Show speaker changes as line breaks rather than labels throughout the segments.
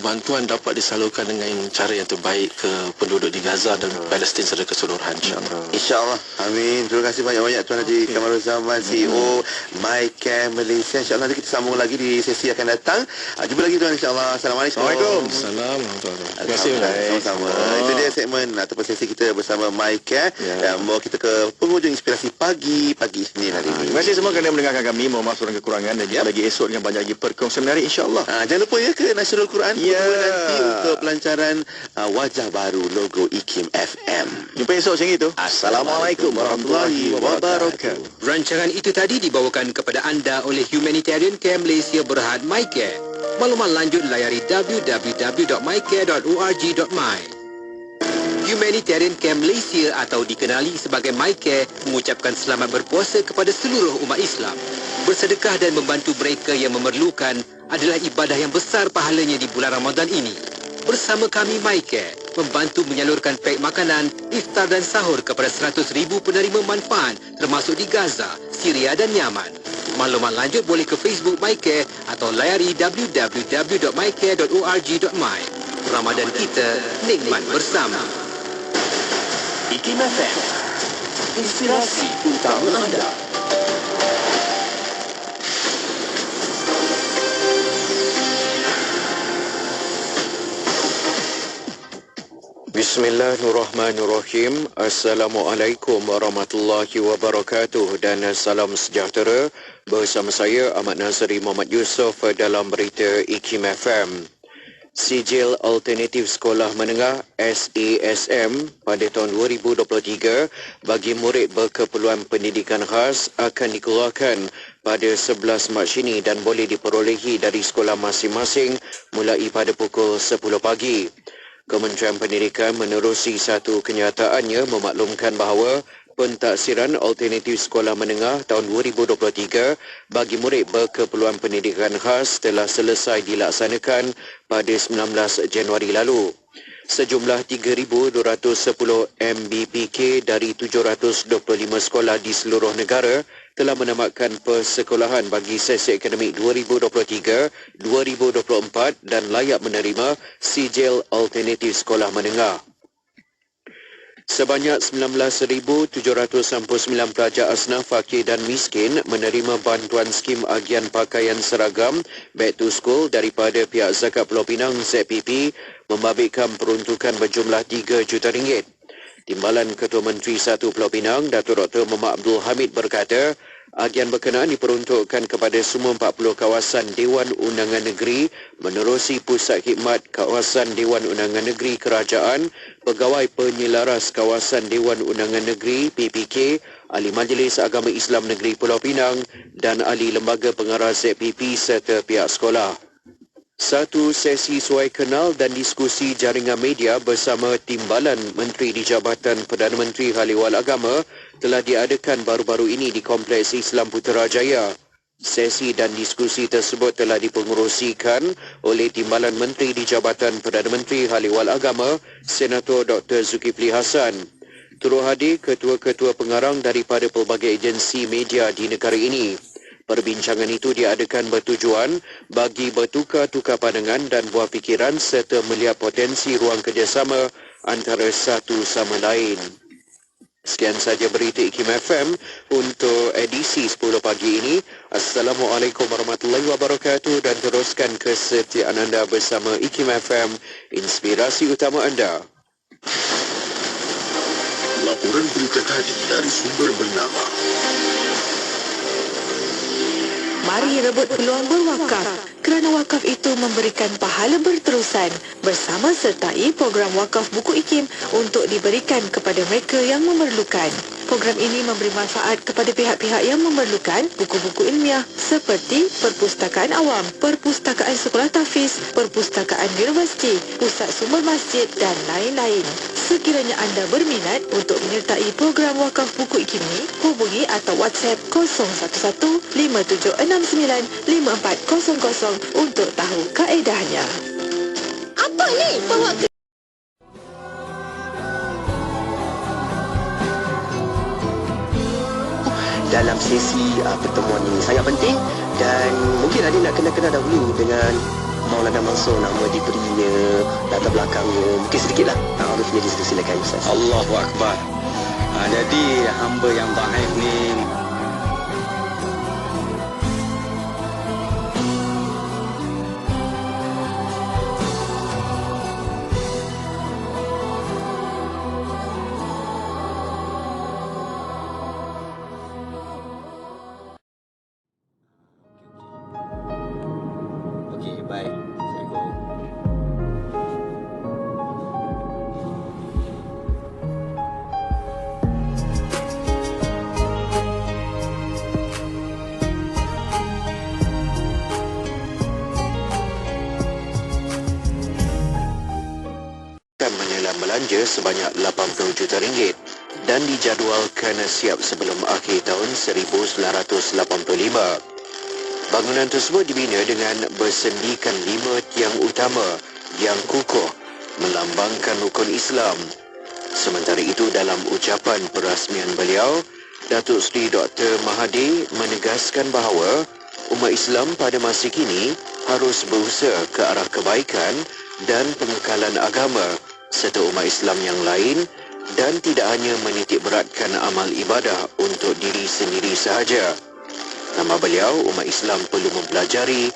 bantuan dapat disalurkan dengan cara yang terbaik ke penduduk di Gaza dan Palestin secara keseluruhan, insyaAllah.
InsyaAllah. Amin. Terima kasih banyak-banyak Tuan Haji Kamarul Zaman, CEO MyCare Malaysia. InsyaAllah nanti kita sambung lagi di sesi akan datang. Jumpa lagi Tuan, insyaAllah. Assalamualaikum.
Assalamualaikum. Terima kasih.
Sama-sama. Itu dia segmen ataupun sesi kita bersama MyCare yang membawa kita ke penghujung inspirasi pagi Isnin hari ini.
Terima kasih semua kerana mendengarkan kami. Mohon maaf kekurangan dan jumpa lagi esok dengan banyak lagi perkongsian menarik, insyaAllah.
Jangan lupa ya ke Nasional Quran nanti untuk pelancaran wajah baru logo IKIM FM.
Jumpa esok macam itu.
Assalamualaikum warahmatullahi wabarakatuh.
Rancangan itu tadi dibawakan kepada anda oleh Humanitarian Care Malaysia Berhad MyCare. Maklumat lanjut layari www.mycare.org.my. Humanitarian Care Malaysia atau dikenali sebagai MyCare mengucapkan selamat berpuasa kepada seluruh umat Islam. Bersedekah dan membantu mereka yang memerlukan adalah ibadah yang besar pahalanya di bulan Ramadan ini. Bersama kami MyCare membantu menyalurkan pek makanan, iftar dan sahur kepada 100,000 penerima manfaat termasuk di Gaza, Syria dan Yaman. Maklumat lanjut boleh ke Facebook MyCare atau layari www.mycare.org.my. Ramadan kita nikmat bersama.
IKIM FM, inspirasi utama anda.
Bismillahirrahmanirrahim. Assalamualaikum warahmatullahi wabarakatuh dan salam sejahtera. Bersama saya Ahmad Nazari Muhammad Yusof dalam berita IKIM FM. Sijil Alternatif Sekolah Menengah SASM pada tahun 2023 bagi murid berkeperluan pendidikan khas akan dikeluarkan pada 11 Mac ini dan boleh diperolehi dari sekolah masing-masing mulai pada pukul 10 pagi. Kementerian Pendidikan menerusi satu kenyataannya memaklumkan bahawa pentaksiran alternatif sekolah menengah tahun 2023 bagi murid berkeperluan pendidikan khas telah selesai dilaksanakan pada 19 Januari lalu. Sejumlah 3,210 MBPK dari 725 sekolah di seluruh negara telah menamatkan persekolahan bagi sesi akademik 2023-2024 dan layak menerima sijil alternatif sekolah menengah. Sebanyak 19,769 pelajar asnaf fakir dan miskin menerima bantuan skim agian pakaian seragam Back to School daripada pihak Zakat Pulau Pinang ZPP membabitkan peruntukan berjumlah RM3 juta. Timbalan Ketua Menteri 1 Pulau Pinang, Datuk Dr. Muhammad Abdul Hamid berkata, agian berkenaan diperuntukkan kepada semua 40 kawasan Dewan Undangan Negeri menerusi Pusat Khidmat Kawasan Dewan Undangan Negeri Kerajaan, Pegawai Penyelaras Kawasan Dewan Undangan Negeri PPK, Ahli Majlis Agama Islam Negeri Pulau Pinang dan Ahli Lembaga Pengarah ZPP serta pihak sekolah. Satu sesi suai kenal dan diskusi jaringan media bersama Timbalan Menteri di Jabatan Perdana Menteri Khaliwal Agama telah diadakan baru-baru ini di Kompleks Islam Putrajaya. Sesi dan diskusi tersebut telah dipengerusikan oleh Timbalan Menteri di Jabatan Perdana Menteri Khaliwal Agama, Senator Dr. Zulkifli Hasan. Turut hadir ketua-ketua pengarang daripada pelbagai agensi media di negara ini. Perbincangan itu diadakan bertujuan bagi bertukar-tukar pandangan dan buah fikiran serta melihat potensi ruang kerjasama antara satu sama lain. Sekian saja berita IKIM FM untuk edisi 10 pagi ini. Assalamualaikum warahmatullahi wabarakatuh dan teruskan kesetiaan anda bersama IKIM FM, inspirasi utama anda.
Laporan berita tadi dari sumber bernama.
Mari rebut peluang berwakaf kerana wakaf itu memberikan pahala berterusan. Bersama sertai program wakaf buku IKIM untuk diberikan kepada mereka yang memerlukan. Program ini memberi manfaat kepada pihak-pihak yang memerlukan buku-buku ilmiah seperti perpustakaan awam, perpustakaan sekolah tahfiz, perpustakaan universiti, pusat sumber masjid dan lain-lain. Sekiranya anda berminat untuk menyertai program wakaf buku IKIM ini, hubungi atau WhatsApp 011-5769-5400 untuk tahu kaedahnya. Apa ni? Bawa ke
dalam sesi pertemuan ini sangat penting dan mungkin ada nak kenal-kenal dahulu dengan Maulana Mansur nama diberinya, latar belakangnya, mungkin sedikitlah. Arifnya silakan Ustaz.
Allahu Akbar. Jadi hamba yang baik ni
belanja sebanyak 80 juta ringgit dan dijadualkan siap sebelum akhir tahun 1985. Bangunan tersebut dibina dengan bersendikan 5 tiang utama yang kukuh melambangkan rukun Islam. Sementara itu, dalam ucapan perasmian beliau, Datuk Seri Dr. Mahathir menegaskan bahawa umat Islam pada masa kini harus berusaha ke arah kebaikan dan pengekalan agama serta umat Islam yang lain dan tidak hanya menitik beratkan amal ibadah untuk diri sendiri sahaja. Nama beliau, umat Islam perlu mempelajari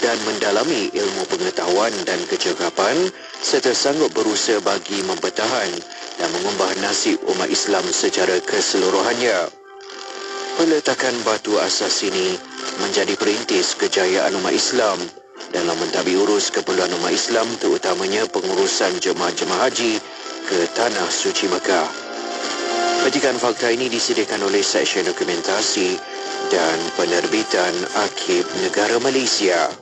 dan mendalami ilmu pengetahuan dan kecekapan serta sanggup berusaha bagi mempertahan dan mengubah nasib umat Islam secara keseluruhannya. Peletakan batu asas ini menjadi perintis kejayaan umat Islam dalam mentadbir urus keperluan umat Islam, terutamanya pengurusan jemaah-jemaah haji ke Tanah Suci Mekah. Petikan fakta ini disediakan oleh Seksyen Dokumentasi dan Penerbitan Arkib Negara Malaysia.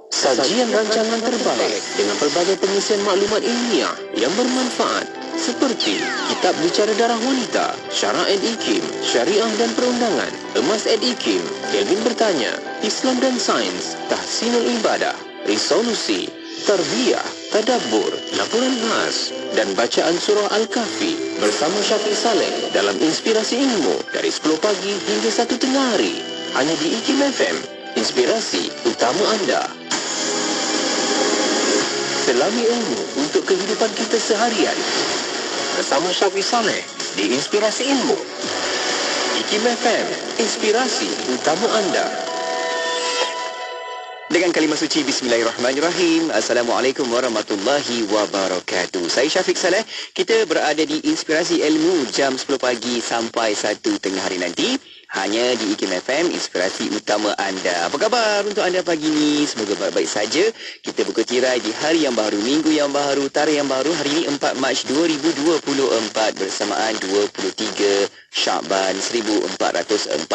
Sajian rancangan terbaik dengan pelbagai pengisian maklumat ilmiah yang bermanfaat seperti Kitab Bicara Darah Wanita, Syarah ed-Ikim, Syariah dan Perundangan, Emas ed-Ikim, Kelvin Bertanya, Islam dan Sains, Tahsinul Ibadah, Resolusi, Tarbiyah, Tadabbur, Laporan Khas dan Bacaan Surah Al-Kahfi bersama Syafiq Saleh dalam Inspirasi Ilmu dari 10 pagi hingga 1 tengah hari. Hanya di IKIM FM, inspirasi utama anda. Selami ilmu untuk kehidupan kita seharian. Bersama Syafiq Saleh di Inspirasi Ilmu. IKIM FM, inspirasi utama anda.
Dengan kalimah suci Bismillahirrahmanirrahim. Assalamualaikum warahmatullahi wabarakatuh. Saya Syafiq Saleh. Kita berada di Inspirasi Ilmu jam 10 pagi sampai 1 tengah hari nanti. Hanya di IKIM FM, inspirasi utama anda. Apa khabar untuk anda pagi ni? Semoga baik-baik saja. Kita buka tirai di hari yang baru, minggu yang baru, tarikh yang baru. Hari ini 4 Mac 2024 bersamaan 23 Syakban 1445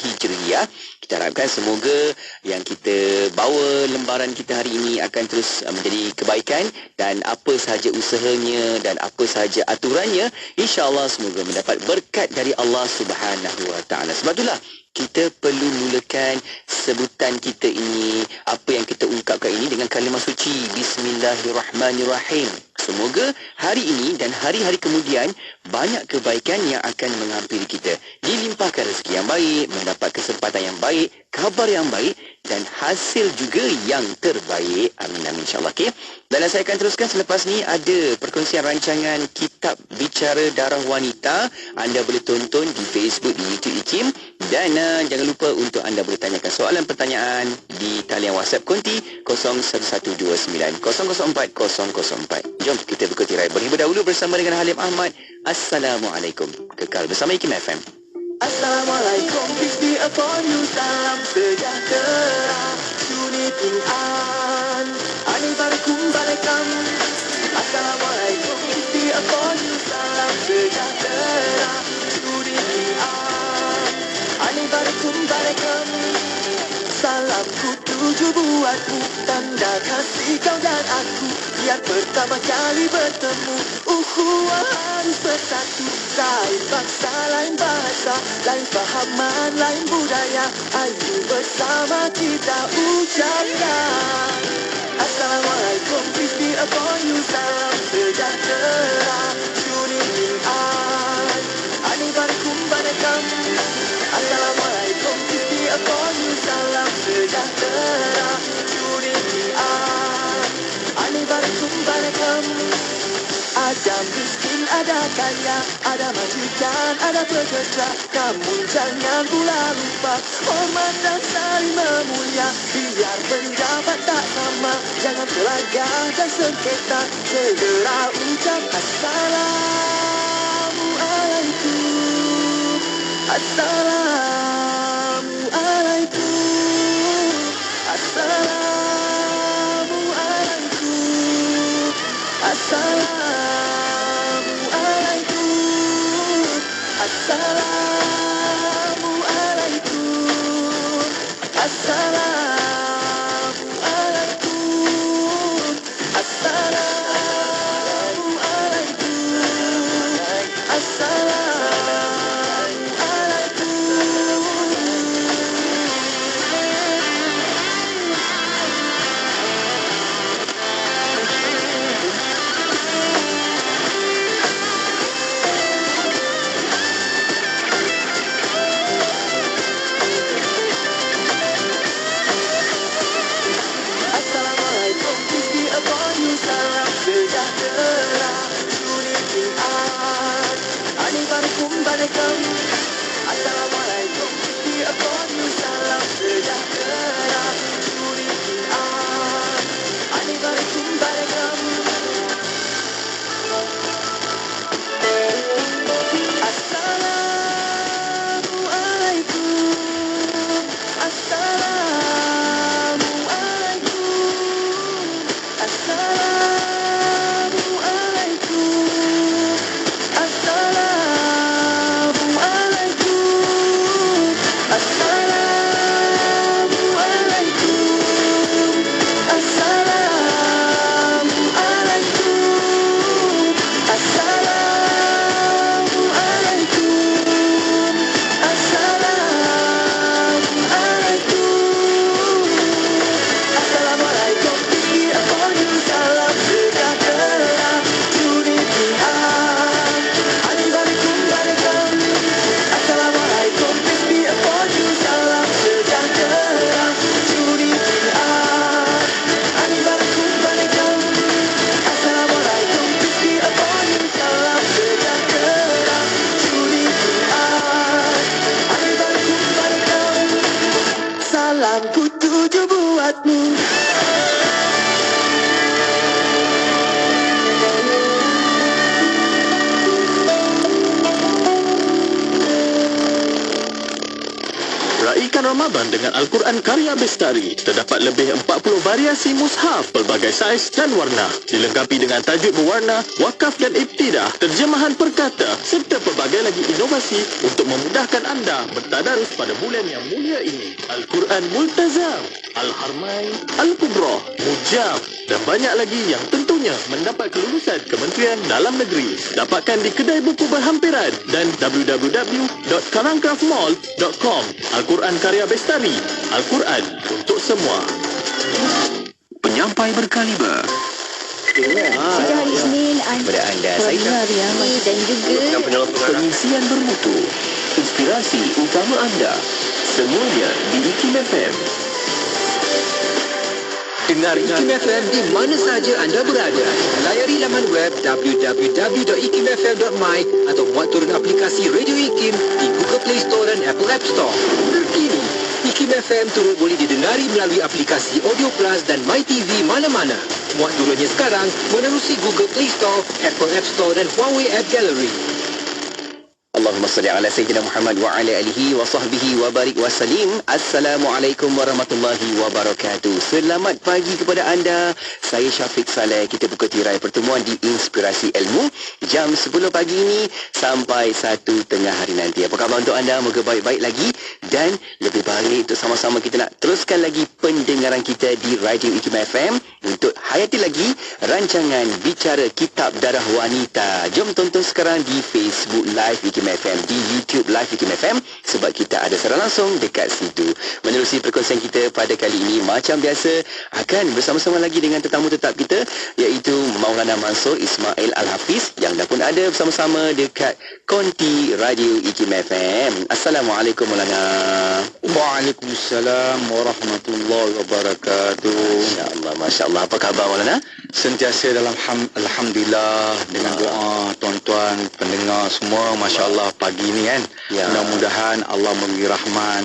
Hijriah. Kita harapkan semoga yang kita bawa lembaran kita hari ini akan terus menjadi kebaikan dan apa sahaja usahanya dan apa sahaja aturannya, insya-Allah semoga mendapat berkat dari Allah Subhanahu wa taala. Sebab itulah kita perlu mulakan sebutan kita ini, apa yang kita ungkapkan ini dengan kalimah suci Bismillahirrahmanirrahim. Semoga hari ini dan hari-hari kemudian banyak kebaikan yang akan menghampiri kita. Dilimpahkan rezeki yang baik, mendapat kesempatan yang baik, kabar yang baik dan hasil juga yang terbaik. Amin amin insya-Allah. Okey. Dan saya akan teruskan selepas ni ada perkongsian rancangan Kitab Bicara Darah Wanita. Anda boleh tonton di Facebook, di YouTube IKIM dan jangan lupa untuk anda boleh tanyakan soalan pertanyaan di talian WhatsApp konti 01129 004 004. Jom kita buka tirai berhibur dahulu bersama dengan Halim Ahmad. Assalamualaikum. Kekal bersama IKIM FM.
Assalamualaikum, peace be upon you, salam sejahtera, dunia Quran, Anibarukum barakam. Assalamualaikum, peace be upon you, salam sejahtera, dunia Quran, Anibarukum barakam. Salamku tuju buatmu, tanda kasih kau dan aku, biar pertama kali bertemu, ukhuwah harus bersatu. Lain bangsa, lain bahasa, lain fahaman, lain budaya, ayo bersama kita ucapkan Assalamualaikum, peace be upon you, salam sejahtera, dunia Quran, Anibarukum barakam. sejahtera Unitian Anibarkum barakam Ada miskin, ada kaya, ada majikan, ada pekerja. Namun jangan pula lupa hormat dan saling memulia. Biar pendapat tak sama, jangan pelagah dan sengketa. Segera ucap Assalamualaikum. Assalamualaikum. Assalamualaikum. Assalamualaikum. Assalamualaikum. Assalamualaikum. Assalamualaikum. Assalamualaikum, peace be upon you. Salam sejahtera Unitian Anibarkum barakam. Assalamualaikum, peace be upon you. Salam sejahtera Unitian Anibarkum barakam. Assalamualaikum. Assalamualaikum. Assalamualaikum. Assalamualaikum. Assalamualaikum. Assalamualaikum. Assalamualaikum. Assalamualaikum, peace be upon you. Salam sejahtera Unitian Anibarkum barakam. Assalamualaikum, peace be upon you. Salam sejahtera Unitian Anibarkum barakam. Assalamualaikum, peace be upon you. Salam sejahtera Unitian Anibarkum barakam. Salamku tuju buatmu.
Raikan Ramadan dengan Al-Quran karya Bestari. Terdapat lebih 40 variasi mushaf pelbagai saiz dan warna. Dilengkapi dengan tajuk berwarna, wakaf dan ibtidah, terjemahan perkata serta pelbagai lagi inovasi untuk memudahkan anda bertadarus pada bulan yang mulia ini. Al-Quran Multazam, Al-Harmain, Al-Kubra, Mujab dan banyak lagi yang tentunya mendapat kelulusan Kementerian Dalam Negeri. Dapatkan di kedai buku berhampiran dan www.karangcraftmall.com. Al-Quran karya Bestari, Al-Quran untuk semua.
Penyampai berkaliber.
Sejak hari Isnin,
Kepada anda, saya
Mariam dan juga
Pengisian bermutu. Inspirasi utama anda. Semuanya di IKIM FM.
Dengar IKIM FM di mana sahaja anda berada. Layari laman web www.ikimfm.my atau muat turun aplikasi Radio IKIM di Google Play Store dan Apple App Store. Terkini, IKIM FM turut boleh didengari melalui aplikasi Audio Plus dan MyTV mana-mana. Muat turunnya sekarang menerusi Google Play Store, Apple App Store dan Huawei App Gallery.
Allahumma salli ala Sayyidina Muhammad wa ala alihi wa sahbihi wa barik wa salim. Assalamualaikum warahmatullahi wabarakatuh. Selamat pagi kepada anda. Saya Syafiq Saleh. Kita buka tirai pertemuan di Inspirasi Ilmu jam 10 pagi ini sampai 1 hari nanti. Apa khabar untuk anda? Moga baik-baik lagi dan lebih baik untuk sama-sama kita nak teruskan lagi pendengaran kita di Radio IKIM FM untuk hayati lagi rancangan Bicara Kitab Darah Wanita. Jom tonton sekarang di Facebook Live IKIM FM, di YouTube Live IKIM FM sebab kita ada secara langsung dekat situ. Menerusi perkongsian kita pada kali ini macam biasa akan bersama-sama lagi dengan tetamu tetap kita iaitu Maulana Mansur Ismail Al-Hafiz yang dah pun ada bersama-sama dekat konti Radio IKIM FM. Assalamualaikum Maulana.
Waalaikumsalam warahmatullahi wabarakatuh.
Masya Allah. Apa khabar Maulana?
Sentiasa dalam Alhamdulillah dengan doa tuan-tuan pendengar semua. Masya Allah pagi ni kan.
Ya.
Mudah-mudahan Allah memberi rahmat.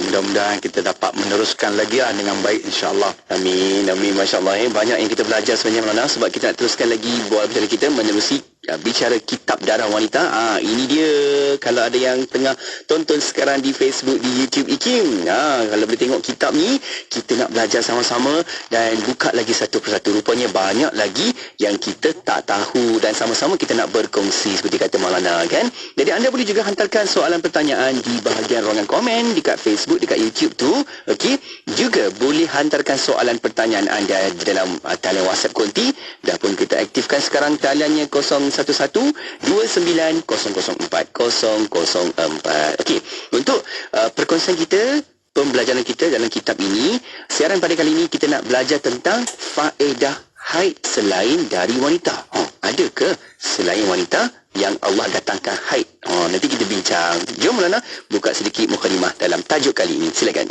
Mudah-mudahan kita dapat meneruskan lagi dengan baik insya-Allah.
Amin. Masya Allah. Banyak yang kita belajar sebenarnya Maulana, sebab kita nak teruskan lagi buat bicara kita menerusi bicara kitab darah wanita. Ini dia, kalau ada yang tengah tonton sekarang di Facebook, di YouTube IKIM, kalau boleh tengok kitab ni, kita nak belajar sama-sama dan buka lagi satu persatu. Rupanya banyak lagi yang kita tak tahu dan sama-sama kita nak berkongsi seperti kata Maulana kan. Jadi anda boleh juga hantarkan soalan pertanyaan di bahagian ruangan komen dekat Facebook, dekat YouTube tu. Okey, juga boleh hantarkan soalan pertanyaan anda di dalam talian WhatsApp konti. Dah pun kita aktifkan sekarang taliannya 011-29-004-004. Okey, untuk perkongsian kita, pembelajaran kita dalam kitab ini, siaran pada kali ini kita nak belajar tentang faedah haid selain dari wanita. Ada ke selain wanita yang Allah datangkan haid? Nanti kita bincang. Jom Maulana buka sedikit mukadimah dalam tajuk kali ini. Silakan.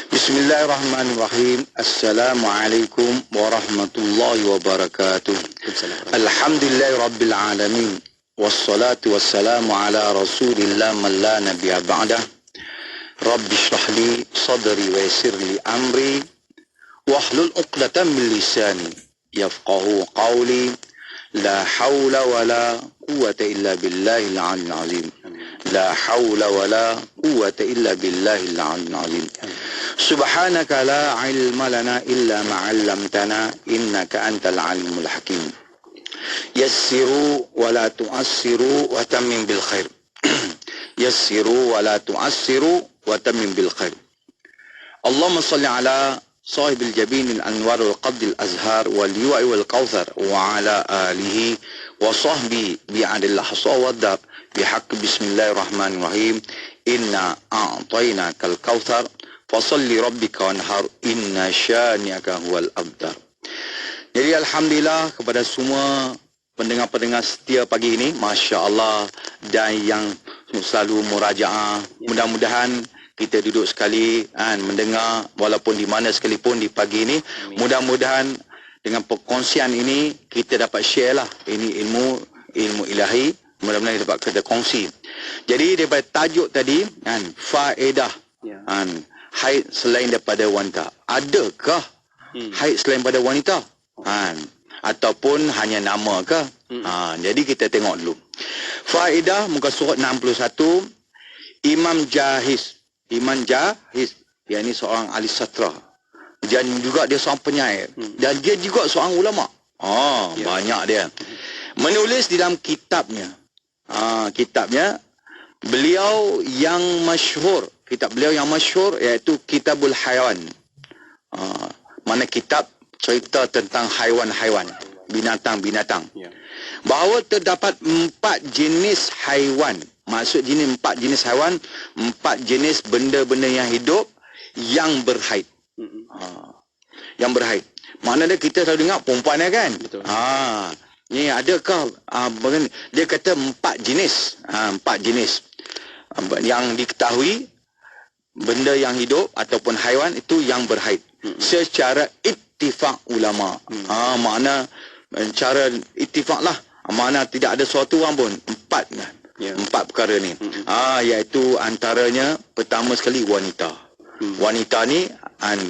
Bismillahirrahmanirrahim. Assalamualaikum warahmatullahi wabarakatuh. Alhamdulillahirabbil alamin. Wassalatu wassalamu ala Rasulillah man la nabiyya ba'dah. Rabbi shrah li sadri wa yassir li amri wahlul 'uqdatam min lisani yafqahu qawli. La haula wala quwwata illa billahil 'aliyyil 'azim. La haula wala quwwata illa billahil 'aliyyil 'azim. Subhanaka la ilma lana illa ma 'allamtana innaka antal 'alimul hakim. Yassiru wa la tu'assiru wa tammim bil khair. Yassiru wa la tu'assiru wa tammim bil khair. Allahumma salli ala sahibil jabin al-anwar wal qabd al-azhar wal liwa'i wal kawthar wa ala alihi wa sahbihi bi'adil hasa wa dar bihaq bismillahirrahmanirrahim. Inna a'tainakal kawthar fasalli rabbika wanhar inna syani'aka huwal abtar. Jadi alhamdulillah kepada semua pendengar-pendengar setia pagi ini, masya-Allah, dan yang selalu murajaah. Mudah-mudahan kita duduk sekali mendengar walaupun di mana sekalipun di pagi ini. Mudah-mudahan dengan perkongsian ini kita dapat share lah ini ilmu ilahi. Mudah-mudahan dapat kita kongsi. Jadi daripada tajuk tadi faedah haid selain daripada wanita. Adakah haid selain daripada wanita? Ataupun hanya nama ke? Jadi kita tengok dulu. Faedah muka surat 61. Imam Jahiz, dia ni seorang ahli sastra. Dan juga dia seorang penyair. Dan dia juga seorang ulama. Banyak dia. Menulis di dalam kitabnya. Beliau yang masyhur, kitab beliau yang masyhur iaitu Kitabul Haiwan. Mana kitab cerita tentang haiwan-haiwan, binatang-binatang. Bahawa terdapat 4 jenis haiwan. Maksud jenis 4 jenis haiwan, 4 jenis benda-benda yang hidup yang berhaid. Yang berhaid. Maknanya kita selalu dengar perempuan kan? Betul. Ni adakah dia kata 4 jenis. 4 jenis. Yang diketahui benda yang hidup ataupun haiwan itu yang berhaid. Secara ittifaq ulama. Makna cara ittifaq lah. Makna tidak ada suatu orang pun. 4 perkara ni. Iaitu antaranya pertama sekali wanita. Wanita ni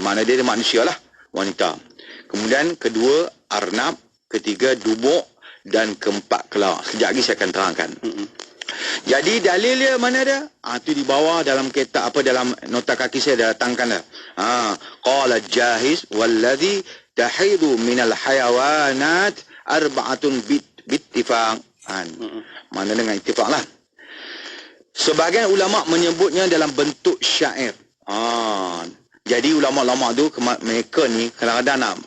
mana dia manusia lah, wanita. Kemudian kedua arnab, ketiga dubuk dan keempat kelak. Sekejap lagi saya akan terangkan. Jadi dalil dia mana dia? Itu di bawah dalam kitab dalam nota kaki saya dah datangkan dah. Qala Jahiz wallazi tahidu minal hayawanat arba'atun bittifaq. Mana dengan ittifaq lah. Sebagian ulama menyebutnya dalam bentuk syair. Jadi ulama-ulama tu mereka ni kadang-kadang nak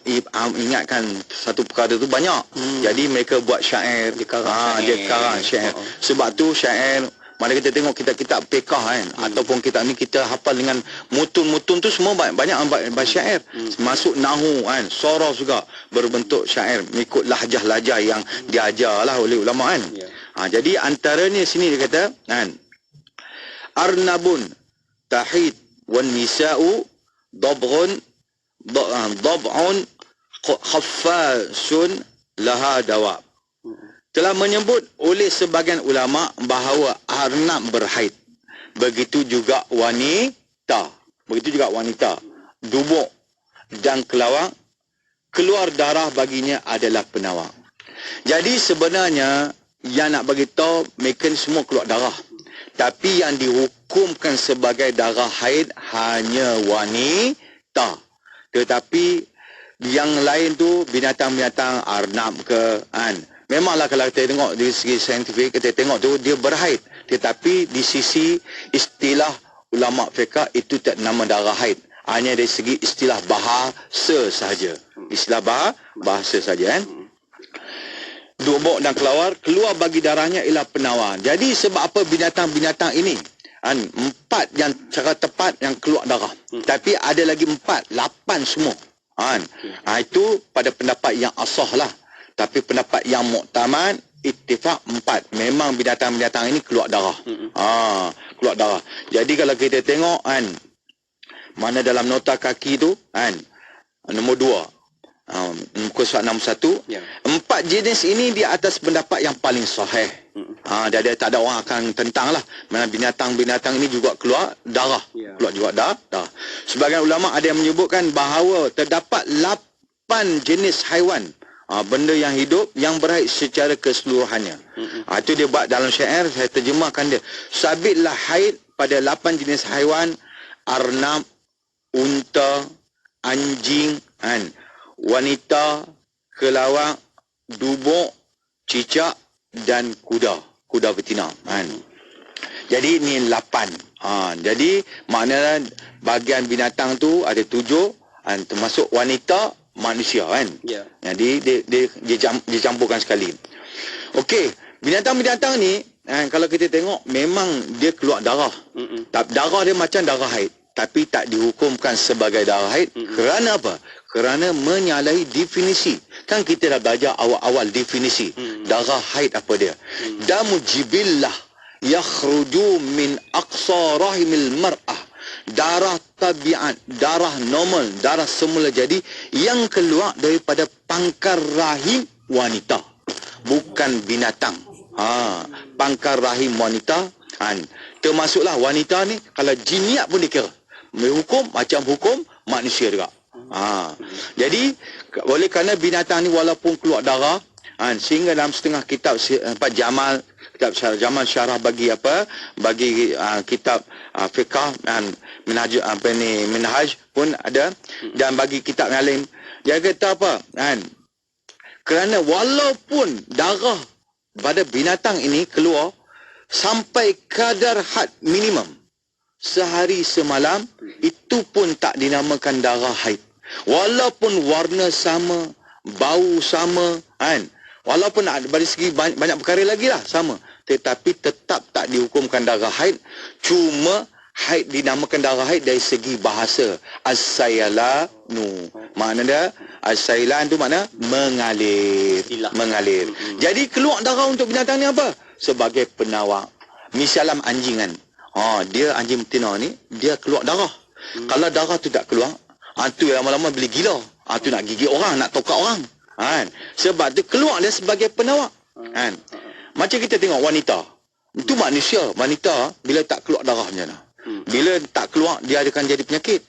ingatkan satu perkara tu banyak. Jadi mereka buat syair, dia karang syair. Sebab tu syair, mana kita tengok kitab-kitab fiqh ataupun kitab ni kita hafal dengan mutun-mutun tu semua banyak syair. Masuk nahwu sorah juga berbentuk syair mengikut lahjah-lahjah yang diajarlah oleh ulama Jadi antaranya sini dia kata arnabun tahid wan nisa'u dab'un khaffasun laha dawab. Telah menyebut oleh sebagian ulama bahawa arnab berhaid. Begitu juga wanita. Dubuk dan kelawar, keluar darah baginya adalah penawar. Jadi sebenarnya yang nak bagi tahu mereka semua keluar darah. Tapi yang dihukumkan sebagai darah haid hanya wanita. Tetapi yang lain tu binatang-binatang arnab ke memanglah kalau kita tengok dari segi saintifik kita tengok tu dia berhaid. Tetapi di sisi istilah ulama fiqh itu tak nama darah haid. Hanya dari segi istilah bahasa sahaja. Istilah bahasa saja Dubuk dan kelawar, keluar bagi darahnya ialah penawar. Jadi sebab apa binatang-binatang ini empat yang cara tepat yang keluar darah. Tapi ada lagi 8 semua. Itu pada pendapat yang asah lah. Tapi pendapat yang muktamad ittifaq 4. Memang binatang-binatang ini keluar darah. Keluar darah. Jadi kalau kita tengok mana dalam nota kaki tu nombor 2 muka surat 61 4 jenis ini di atas pendapat yang paling sahih. Tak ada orang akan tentang lah. Mana binatang-binatang ini juga keluar darah. Keluar juga darah. Sebagian ulama ada yang menyebutkan bahawa terdapat 8 jenis haiwan, benda yang hidup yang berhaid secara keseluruhannya. Itu dia buat dalam syair, saya terjemahkan dia. Sabitlah haid pada 8 jenis haiwan: arnab, unta, anjing, wanita, kelawar, dubuk, cicak dan kuda betina. Jadi ni 8. Jadi maknanya bahagian binatang tu ada 7, termasuk wanita, manusia Jadi dia campurkan sekali. Okey, binatang-binatang ni kalau kita tengok memang dia keluar darah. Darah dia macam darah haid, tapi tak dihukumkan sebagai darah haid. Kerana apa? Kerana menyalahi definisi. Kan kita dah belajar awal-awal definisi. Darah haid apa dia? Damu jibillah yakhruju min aqsa rahimil mar'ah. Darah tabiat, darah normal, darah semula jadi yang keluar daripada pangkar rahim wanita, bukan binatang. Pangkar rahim wanita. Termasuklah wanita ni kalau jiniat pun dikira. Hukum macam hukum manusia juga. Jadi oleh kerana binatang ni walaupun keluar darah, sehingga dalam setengah kitab Jamal, kitab Jamal syarah bagi kitab fiqh dan minhaj pun ada, dan bagi kitab yang lain dia kata apa? Kerana walaupun darah pada binatang ini keluar sampai kadar had minimum sehari semalam, itu pun tak dinamakan darah haid. Walaupun warna sama, bau sama, walaupun dari segi banyak perkara lagi lah sama, tetapi tetap tak dihukumkan darah haid. Cuma haid dinamakan darah haid dari segi bahasa. As-saylanu, maknanya as-saylan tu makna mengalir. Jadi keluar darah untuk binatang ni apa? Sebagai penawar. Misalam anjing dia anjing betina ni dia keluar darah. Kalau darah tu tak keluar, tu lama-lama boleh gila. Tu nak gigit orang, nak tokak orang. Sebab tu keluar dia sebagai penawar. Macam kita tengok wanita. Itu manusia. Wanita bila tak keluar darah macam mana? Bila tak keluar dia akan jadi penyakit.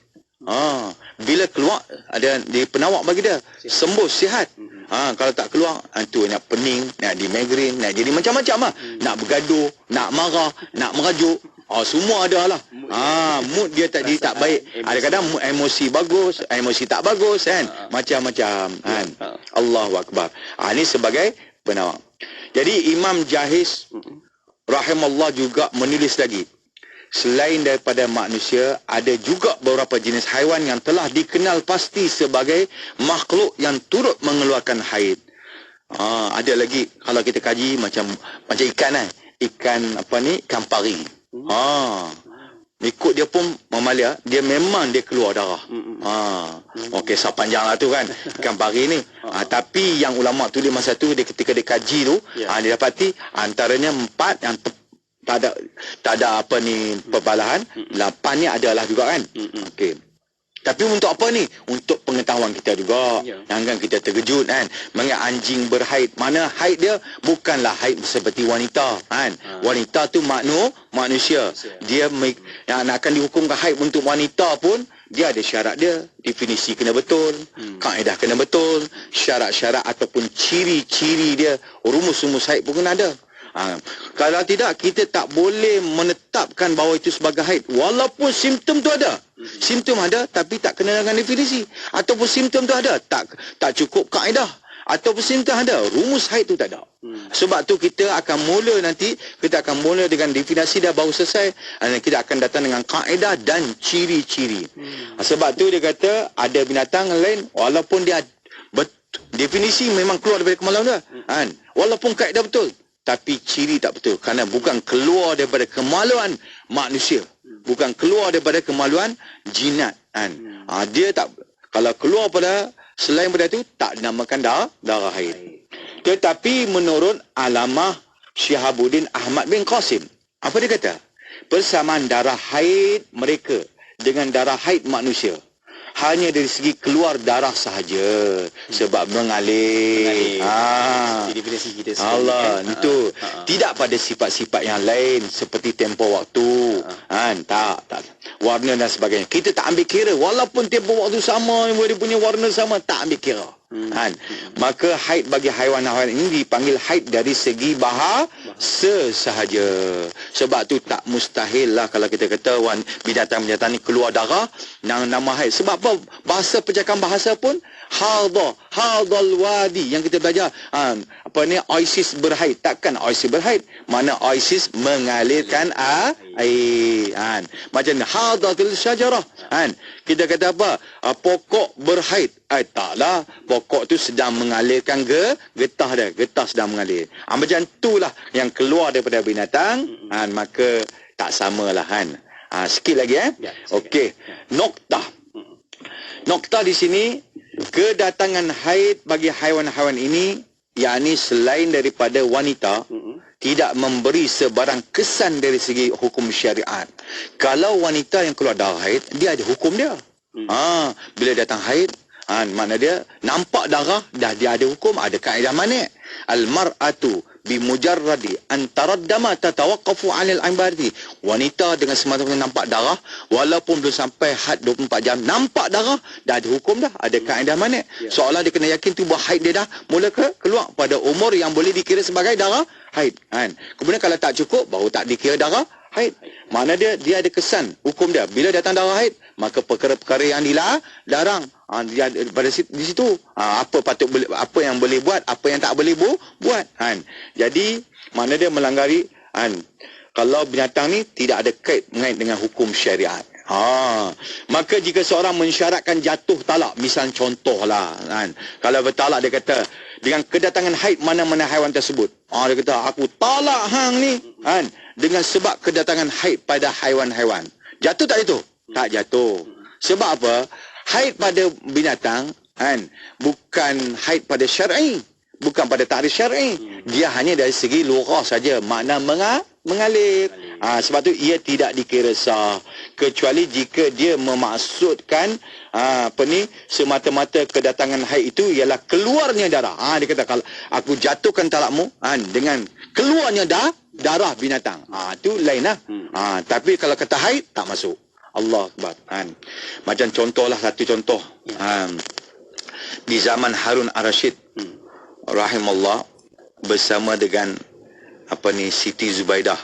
Bila keluar ada dia penawar bagi dia. Sembuh, sihat. Kalau tak keluar, tu nak pening, nak di migraine, nak jadi macam-macam lah. Nak bergaduh, nak marah, nak merajuk. Semua ada lah. Mood dia tak baik. Kadang-kadang mood emosi bagus, emosi tak bagus macam-macam. Allahu Akbar. Ini sebagai penawar. Jadi Imam Jahiz rahimallah juga menulis lagi, selain daripada manusia, ada juga beberapa jenis haiwan yang telah dikenal pasti sebagai makhluk yang turut mengeluarkan haid. Ada lagi kalau kita kaji macam ikan ikan ikan pari. Ikut dia pun mamalia, dia memang dia keluar darah. Okey, kisah panjang lah tu kan ikan pari ni. Tapi yang ulama tu dia masa tu dia ketika dia kaji tu, dia dapati antaranya 4 yang tak ada apa ni perbalahan. 8 ni adalah juga kan. Okey. Tapi untuk apa ni? Untuk pengetahuan kita juga. Jangan kita terkejut kan. Mengenai anjing berhaid. Mana haid dia bukanlah haid seperti wanita kan. Wanita tu manusia. Dia yang akan dihukumkan haid untuk wanita pun dia ada syarat dia. Definisi kena betul. Kaedah kena betul. Syarat-syarat ataupun ciri-ciri dia. Rumus-rumus haid pun kena ada. Kalau tidak, kita tak boleh menetapkan bahawa itu sebagai haid. Walaupun simptom tu ada. Simptom ada tapi tak kena dengan definisi. Ataupun simptom tu ada tak cukup kaedah. Ataupun simptom ada, rumus haid tu tak ada. Sebab tu kita akan mula nanti, kita akan mula dengan definisi dah baru selesai. Kita akan datang dengan kaedah dan ciri-ciri. Sebab tu dia kata ada binatang lain walaupun dia definisi memang keluar daripada kemaluan dia. Walaupun kaedah betul, tapi ciri tak betul. Kerana bukan keluar daripada kemaluan manusia. Bukan keluar daripada kemaluan jinat. Dia tak, kalau keluar pada selain pada itu, tak dinamakan darah haid. Tetapi menurut Alamah Syihabuddin Ahmad bin Qasim, apa dia kata? Persamaan darah haid mereka dengan darah haid manusia hanya dari segi keluar darah sahaja, sebab mengalir.
Definisi kita
Allah kan? Itu tidak pada sifat-sifat yang lain seperti tempoh waktu. Tak. Warna dan sebagainya. Kita tak ambil kira walaupun tempoh waktu sama, dia punya warna sama, tak ambil kira. Maka haid bagi haiwan-haiwan ini dipanggil haid dari segi bahasa sahaja. Sebab tu tak mustahil lah kalau kita kata binatang-binatang ni keluar darah nama haid. Sebab apa? Bahasa percakapan bahasa pun hadal wadi yang kita belajar Oasis berhaid. Takkan Oasis berhaid. Mana Oasis mengalirkan air. Macam ni hadatul syajarah. Kita kata apa? Pokok berhaid. Taklah, pokok tu sedang mengalirkan getah dia. Getah sedang mengalir. Macam itulah yang keluar daripada binatang. Maka tak samalah kan. Sikit lagi Okey. Noktah di sini, kedatangan haid bagi haiwan-haiwan ini, yakni selain daripada wanita, tidak memberi sebarang kesan dari segi hukum syariat. Kalau wanita yang keluar darah haid, dia ada hukum dia. Bila datang haid, makna dia nampak darah, dah dia ada hukum, ada kaedah manik. Al-mar'atu bimujarradi antaraddama tatawaqqafu 'anil ibadati. Wanita dengan semata-mata nampak darah, walaupun belum sampai had 24 jam, nampak darah, dah ada hukum dah, ada kaedah manik. Seolah dia kena yakin tubuh haid dia dah mula keluar pada umur yang boleh dikira sebagai darah haid. Kemudian kalau tak cukup, baru tak dikira darah haid. Mana dia ada kesan hukum dia. Bila datang darah haid, maka perkara-perkara yang dilarang pada di situ. Apa yang boleh buat, apa yang tak boleh buat. Jadi mana dia melanggar kalau binatang ni tidak ada kait mengait dengan hukum syariat. Maka jika seorang mensyaratkan jatuh talak, misal contohlah kalau bertalak, dia kata dengan kedatangan haid mana-mana haiwan tersebut, dia kata aku talak hang ni dengan sebab kedatangan haid pada haiwan-haiwan. Jatuh tak jatuh? Tak jatuh. Sebab apa? Haid pada binatang bukan haid pada syar'i, bukan pada takrif syar'i. Dia hanya dari segi lughah saja, makna mengalir. Sebab tu ia tidak dikira sah, kecuali jika dia memaksudkan semata-mata kedatangan haid itu ialah keluarnya darah. Dia kata kalau aku jatuhkan talakmu dengan keluarnya darah binatang, itu lain lah. Tapi kalau kata haid, tak masuk. Allah Akbar. Macam contohlah, satu contoh di zaman Harun Ar-Rasyid rahimahullah bersama dengan Siti Zubaidah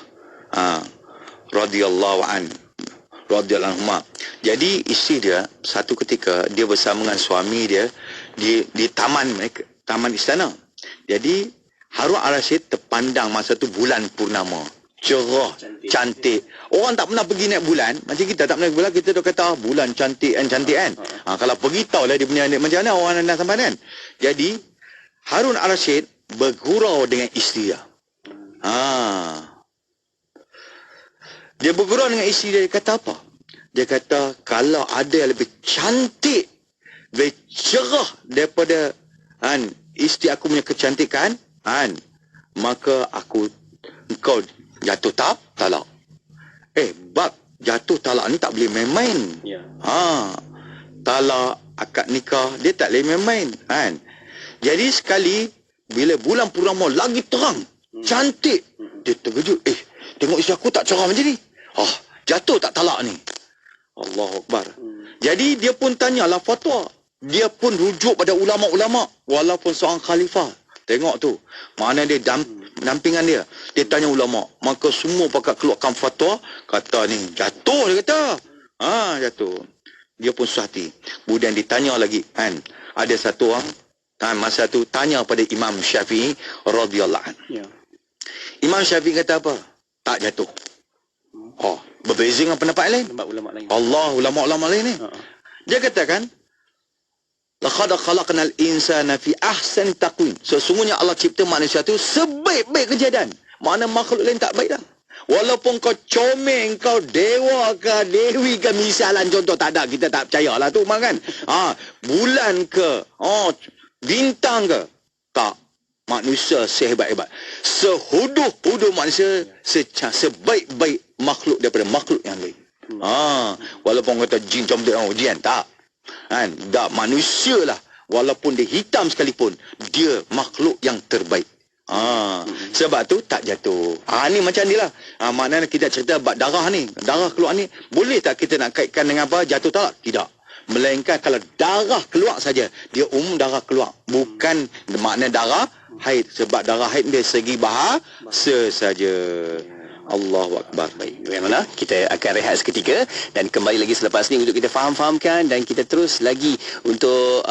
radhiyallahu anhuma. Jadi isteri dia satu ketika dia bersama dengan suami dia di taman istana. Jadi Harun Ar-Rasyid terpandang masa tu bulan purnama, cerah, cantik. Orang tak pernah pergi naik bulan. Macam kita tak pernah naik bulan, kita dah kata bulan cantik kan. Kalau pergi tahulah dia punya macam mana orang nak sampai kan. Jadi Harun Ar-Rasyid bergurau dengan isteri dia. Dia bergurau dengan isteri dia, dia kata apa? Dia kata kalau ada yang lebih cantik, lebih cerah daripada isteri aku punya kecantikan, maka engkau jatuh talak. Bab jatuh talak ni tak boleh main-main. Talak, akad nikah, dia tak boleh main-main kan. Jadi sekali bila bulan purnama lagi terang, cantik, dia terkejut. Tengok isteri aku tak cerah macam ni. Jatuh tak talak ni? Allahu Akbar. Jadi dia pun tanyalah fatwa. Dia pun rujuk pada ulama-ulama walaupun seorang khalifah. Tengok tu. Mana dia dampingan dia. Dia tanya ulama. Maka semua pakat keluarkan fatwa. Kata ni jatuh, dia kata. Jatuh. Dia pun susah hati. Kemudian ditanya lagi kan. Ada satu orang masa tu tanya pada Imam Syafi'i radhiyallahu anhu. Imam Syafi'i kata apa? Tak jatuh. Berbeza dengan pendapat lain. Ulama-ulama lain ni. Dia katakan laqad khalaqnal insana fi ahsani taqwim. Sesungguhnya Allah cipta manusia tu sebaik-baik kejadian. Mana makhluk lain tak baik dah. Walaupun kau comel, kau dewa ke, dewi ke, misalan contoh tak ada, kita tak percayalah tu kan. Bulan ke, bintang ke, tak. Manusia sehebat-hebat. Sehuduh-huduh manusia sebaik-baik makhluk daripada makhluk yang lain. Walaupun kata jin comel, jin tak. Kan? Tak, manusia lah. Walaupun dia hitam sekalipun, dia makhluk yang terbaik. Sebab tu tak jatuh. Ni macam ni lah. Maknanya kita cerita bab darah ni. Darah keluar ni, boleh tak kita nak kaitkan dengan apa? Jatuh talak? Tidak. Melainkan kalau darah keluar saja, dia darah keluar. Bukan makna darah haid. Sebab darah haid dia segi bahasa saja. Allahu Akbar.
Baik, bagaimana? Kita akan rehat seketika dan kembali lagi selepas ni untuk kita faham-fahamkan dan kita terus lagi untuk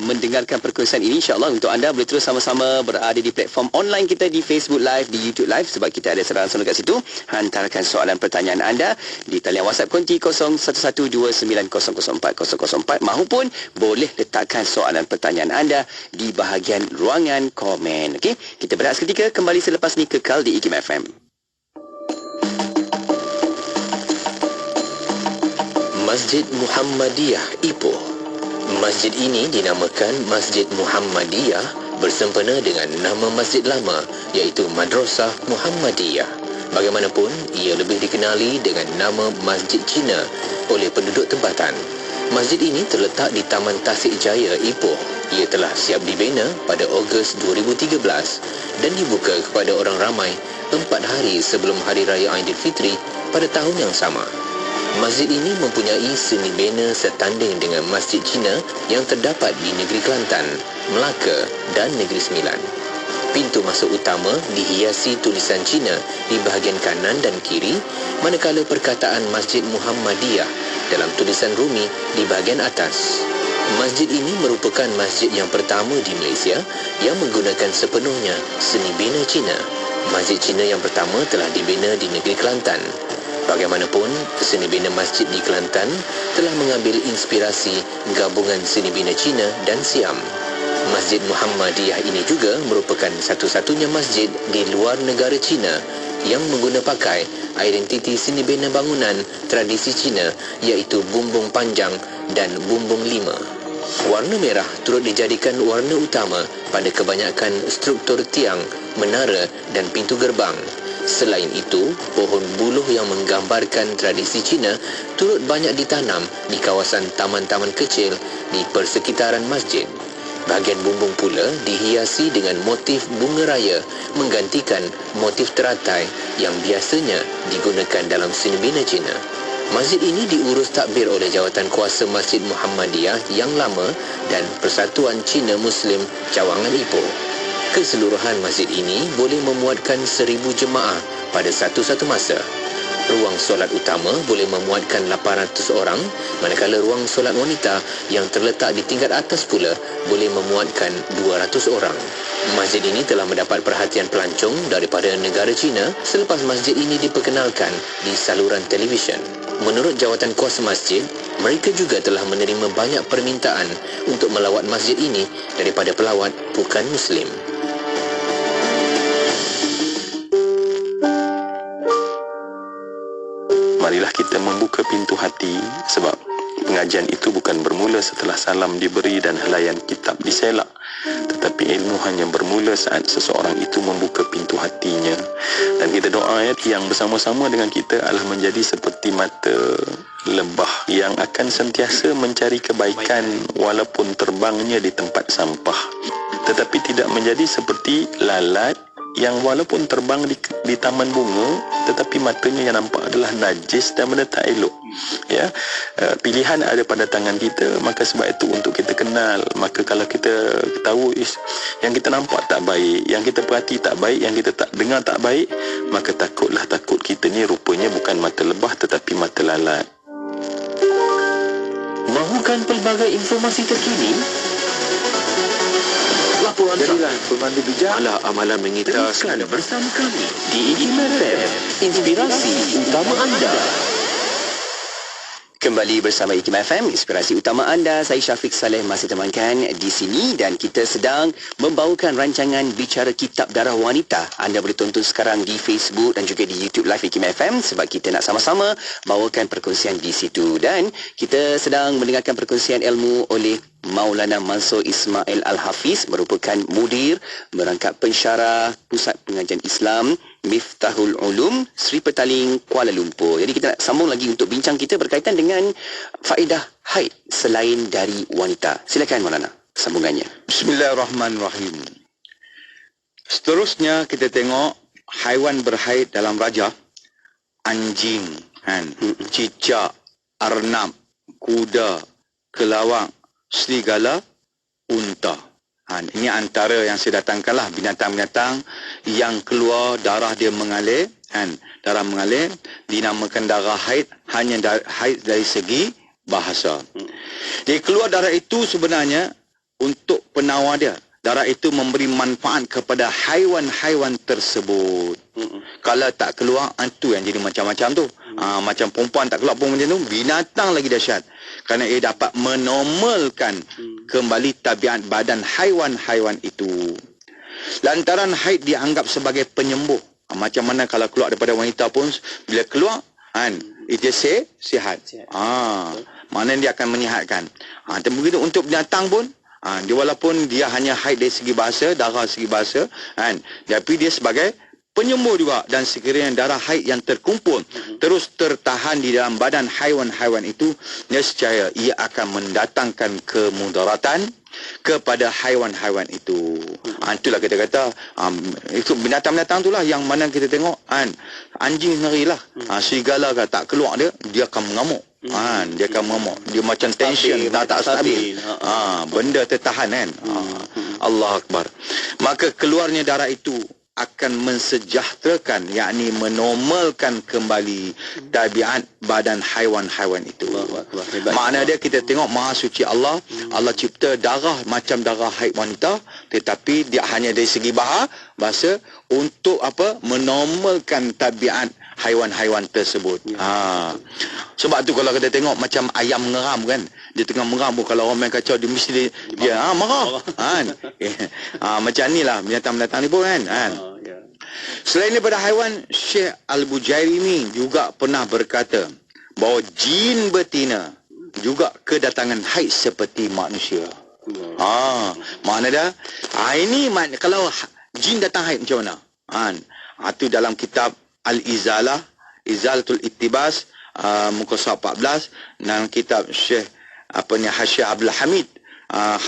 mendengarkan perkongsian ini. InsyaAllah untuk anda boleh terus sama-sama berada di platform online kita di Facebook Live, di YouTube Live sebab kita ada serangan kat situ. Hantarkan soalan pertanyaan anda di talian WhatsApp konti 011290040004 mahupun boleh letakkan soalan pertanyaan anda di bahagian ruangan komen. Okey, kita berehat seketika, kembali selepas ni, kekal di IKIM FM.
Masjid Muhammadiyah Ipoh. Masjid ini dinamakan Masjid Muhammadiyah bersempena dengan nama masjid lama iaitu Madrasah Muhammadiyah. Bagaimanapun, ia lebih dikenali dengan nama Masjid Cina oleh penduduk tempatan. Masjid ini terletak di Taman Tasik Jaya Ipoh. Ia telah siap dibina pada Ogos 2013 dan dibuka kepada orang ramai 4 hari sebelum Hari Raya Aidilfitri pada tahun yang sama. Masjid ini mempunyai seni bina setanding dengan Masjid Cina yang terdapat di Negeri Kelantan, Melaka dan Negeri Sembilan. Pintu masuk utama dihiasi tulisan Cina di bahagian kanan dan kiri, manakala perkataan Masjid Muhammadiyah dalam tulisan Rumi di bahagian atas. Masjid ini merupakan masjid yang pertama di Malaysia yang menggunakan sepenuhnya seni bina Cina. Masjid Cina yang pertama telah dibina di Negeri Kelantan. Bagaimanapun, seni bina masjid di Kelantan telah mengambil inspirasi gabungan seni bina Cina dan Siam. Masjid Muhammadiyah ini juga merupakan satu-satunya masjid di luar negara Cina yang mengguna pakai identiti seni bina bangunan tradisi Cina iaitu bumbung panjang dan bumbung lima. Warna merah turut dijadikan warna utama pada kebanyakan struktur tiang, menara dan pintu gerbang. Selain itu, pohon buluh yang menggambarkan tradisi Cina turut banyak ditanam di kawasan taman-taman kecil di persekitaran masjid. Bahagian bumbung pula dihiasi dengan motif bunga raya menggantikan motif teratai yang biasanya digunakan dalam seni bina Cina. Masjid ini diurus takbir oleh Jawatan Kuasa Masjid Muhammadiyah yang lama dan Persatuan Cina Muslim Cawangan Ipoh. Keseluruhan masjid ini boleh memuatkan 1,000 jemaah pada satu-satu masa. Ruang solat utama boleh memuatkan 800 orang, manakala ruang solat wanita yang terletak di tingkat atas pula boleh memuatkan 200 orang. Masjid ini telah mendapat perhatian pelancong daripada negara China selepas masjid ini diperkenalkan di saluran televisyen. Menurut Jawatan Kuasa Masjid, mereka juga telah menerima banyak permintaan untuk melawat masjid ini daripada pelawat bukan Muslim.
Marilah kita membuka pintu hati sebab pengajian itu bukan bermula setelah salam diberi dan helaian kitab diselak,
tetapi ilmu hanya bermula saat seseorang itu membuka pintu hatinya. Dan kita doa yang bersama-sama dengan kita adalah menjadi seperti mata lebah yang akan sentiasa mencari kebaikan walaupun terbangnya di tempat sampah, tetapi tidak menjadi seperti lalat yang walaupun terbang di taman bunga tetapi matanya yang nampak adalah najis dan benda tak elok. Ya, pilihan ada pada tangan kita, maka sebab itu untuk kita kenal, maka kalau kita tahu yang kita nampak tak baik, yang kita perhati tak baik, yang kita tak dengar tak baik, maka takut kita ni rupanya bukan mata lebah tetapi mata lalat.
Mahukan pelbagai informasi terkini? Laporan
Jadilah pemandu bijak.
amalan mengita sekali bersama kami di IKIM FM, inspirasi utama anda.
Kembali bersama IKIM FM, inspirasi utama anda. Saya Syafiq Saleh masih temankan di sini dan kita sedang membawakan rancangan Bicara Kitab Darah Wanita. Anda boleh tonton sekarang di Facebook dan juga di YouTube Live IKIM FM sebab kita nak sama-sama bawakan perkongsian di situ. Dan kita sedang mendengarkan perkongsian ilmu oleh Maulana Mansur Ismail Al-Hafiz, merupakan mudir merangkap pensyarah Pusat Pengajian Islam Miftahul Ulum Sri Petaling, Kuala Lumpur. Jadi kita nak sambung lagi untuk bincang kita berkaitan dengan faedah haid selain dari wanita. Silakan Maulana, sambungannya.
Bismillahirrahmanirrahim. Seterusnya kita tengok haiwan berhaid dalam rajah. Anjing, cicak, arnab, kuda, kelawar, serigala, unta. Ini antara yang saya datangkanlah binatang-binatang yang keluar darah dia mengalir, darah mengalir, dinamakan darah haid, hanya haid dari segi bahasa. Jadi keluar darah itu sebenarnya untuk penawar dia. Darah itu memberi manfaat kepada haiwan-haiwan tersebut. Kalau tak keluar, itu yang jadi macam-macam tu. Macam perempuan tak keluar pun macam tu, binatang lagi dahsyat. Kerana ia dapat menormalkan kembali tabiat badan haiwan-haiwan itu. Lantaran haid dianggap sebagai penyembuh. Macam mana kalau keluar daripada wanita pun, bila keluar, dia sihat. Mana dia akan menyihatkan. Dan begitu untuk binatang pun, dia walaupun dia hanya haid dari segi bahasa, darah segi bahasa, tapi dia sebagai penyembuh juga. Dan sekiranya darah haid yang terkumpul terus tertahan di dalam badan haiwan-haiwan itu, nescaya ia akan mendatangkan kemudaratan kepada haiwan-haiwan itu. Itulah kita kata, itu binatang-binatang itulah yang mana kita tengok, anjing ngerilah, serigala tak keluar dia akan mengamuk. Dia akan mengamuk, dia macam tension, tak stabil. Benda tertahan kan. Allah Akbar. Maka keluarnya darah itu akan mensejahterakan, yakni menormalkan kembali tabiat badan haiwan-haiwan itu. Makna dia kita tengok Maha Suci Allah, Allah cipta darah macam darah haid wanita, tetapi dia hanya dari segi bahasa untuk apa? Menormalkan tabiat haiwan-haiwan tersebut. Sebab tu kalau kita tengok macam ayam ngeram kan, dia tengah meram pun kalau orang main kacau dia mesti dia marah. Macam inilah binatang-binatang ni pun kan. Selain daripada haiwan, Syekh Al-Bujairimi juga pernah berkata bahawa jin betina juga kedatangan haid seperti manusia. Makna dia ini kalau jin datang haid macam mana? Itu dalam kitab Al-Izalah, Izalatul Ittibas, muka surat 14, dan kitab Syekh Hasyiah Abdul Hamid,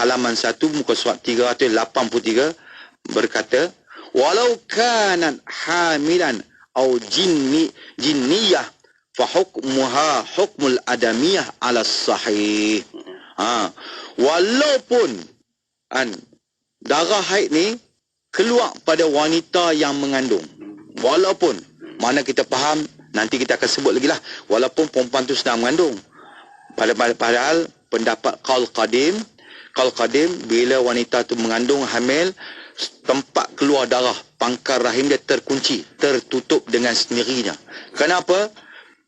halaman 1 muka surat 383 berkata, walau kanat hamilan au jinniyah fa hukmuha hukmul adamiyah ala sahih. Walaupun darah haid ni keluar pada wanita yang mengandung, walaupun, mana kita faham, nanti kita akan sebut lagi lah, walaupun perempuan tu sedang mengandung. Padahal pendapat qaul qadim, bila wanita tu mengandung, hamil, tempat keluar darah, pangkal rahim dia terkunci, tertutup dengan sendirinya. Kenapa?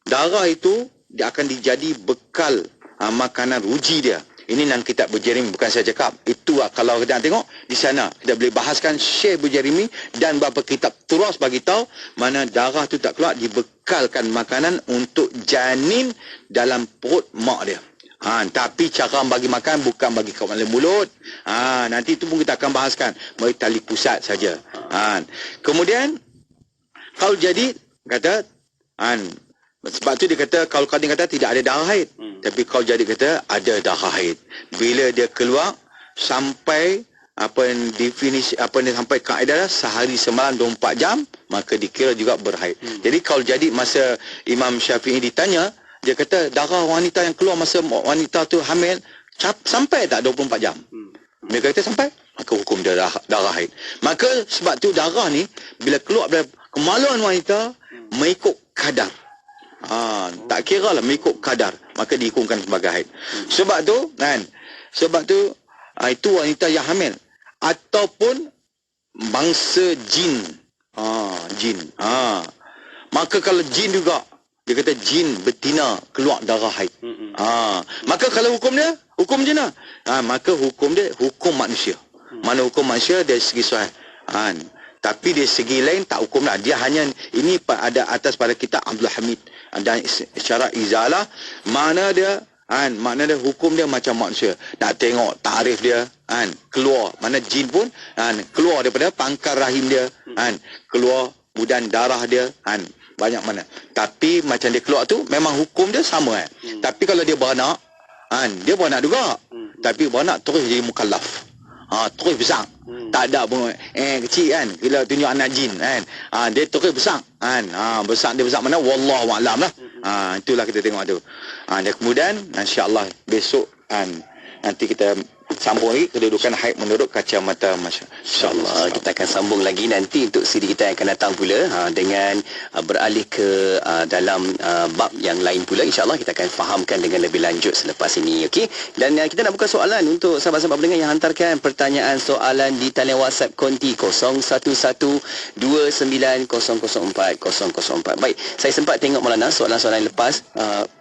Darah itu dia akan dijadi bekal makanan ruji dia. Ini dalam kitab Bujairimi, bukan saya cakap. Itu kalau kita tengok di sana, kita boleh bahaskan Syekh Bujairimi dan beberapa kitab turas bagi tahu mana darah tu tak keluar, dibekalkan makanan untuk janin dalam perut mak dia. Tapi cara bagi makan bukan bagi kat dalam mulut. Nanti itu pun kita akan bahaskan. Melalui tali pusat saja. Kemudian kalau jadi kata sebab tu dia kata kalau Qadim kata tidak ada darah haid. Tapi kalau jadi kata ada darah haid. Bila dia keluar sampai definisi sampai kaedah sehari semalam 24 jam, maka dikira juga berhaid. Jadi kalau jadi masa Imam Syafi'i ditanya, dia kata darah wanita yang keluar masa wanita tu hamil sampai tak 24 jam. Dia kata sampai, maka hukum dia darah haid. Maka sebab tu darah ni bila keluar dari kemaluan wanita mengikut kadar. Tak kira lah mengikut kadar, maka dihukumkan sebagai haid. Sebab tu itu wanita yang hamil ataupun bangsa jin. Maka kalau jin juga, dia kata jin betina keluar darah haid. Maka kalau hukum je lah. Maka hukum dia hukum manusia. Mana hukum manusia dari segi sahih. Tapi dari segi lain tak hukum lah. Dia hanya ini ada atas pada kitab Abdul Hamid dan syarat izalah, mana dia hukum dia macam manusia. Nak tengok tarif dia keluar. Mana jin pun keluar daripada pangkal rahim dia, keluar budan darah dia, banyak mana. Tapi macam dia keluar tu memang hukum dia sama. Tapi kalau dia beranak, dia beranak juga. Tapi beranak terus jadi mukallaf. Terus besar. Tak ada pun kecil kan. Bila tunjuk anak jin dia terus besar. Besar dia besar mana wallahu a'lam lah. Itulah kita tengok tu. Dan kemudian insya-Allah besok nanti kita sambung lagi kedudukan haid menurut kacamata
insya-Allah. Kita akan sambung lagi nanti untuk siri kita yang akan datang pula dengan beralih ke dalam bab yang lain pula. Insya-Allah kita akan fahamkan dengan lebih lanjut selepas ini. Okey. Dan kita nak buka soalan untuk sahabat-sahabat pendengar yang hantarkan pertanyaan soalan di talian WhatsApp konti 01129004004004. Baik, saya sempat tengok Maulana soalan-soalan lepas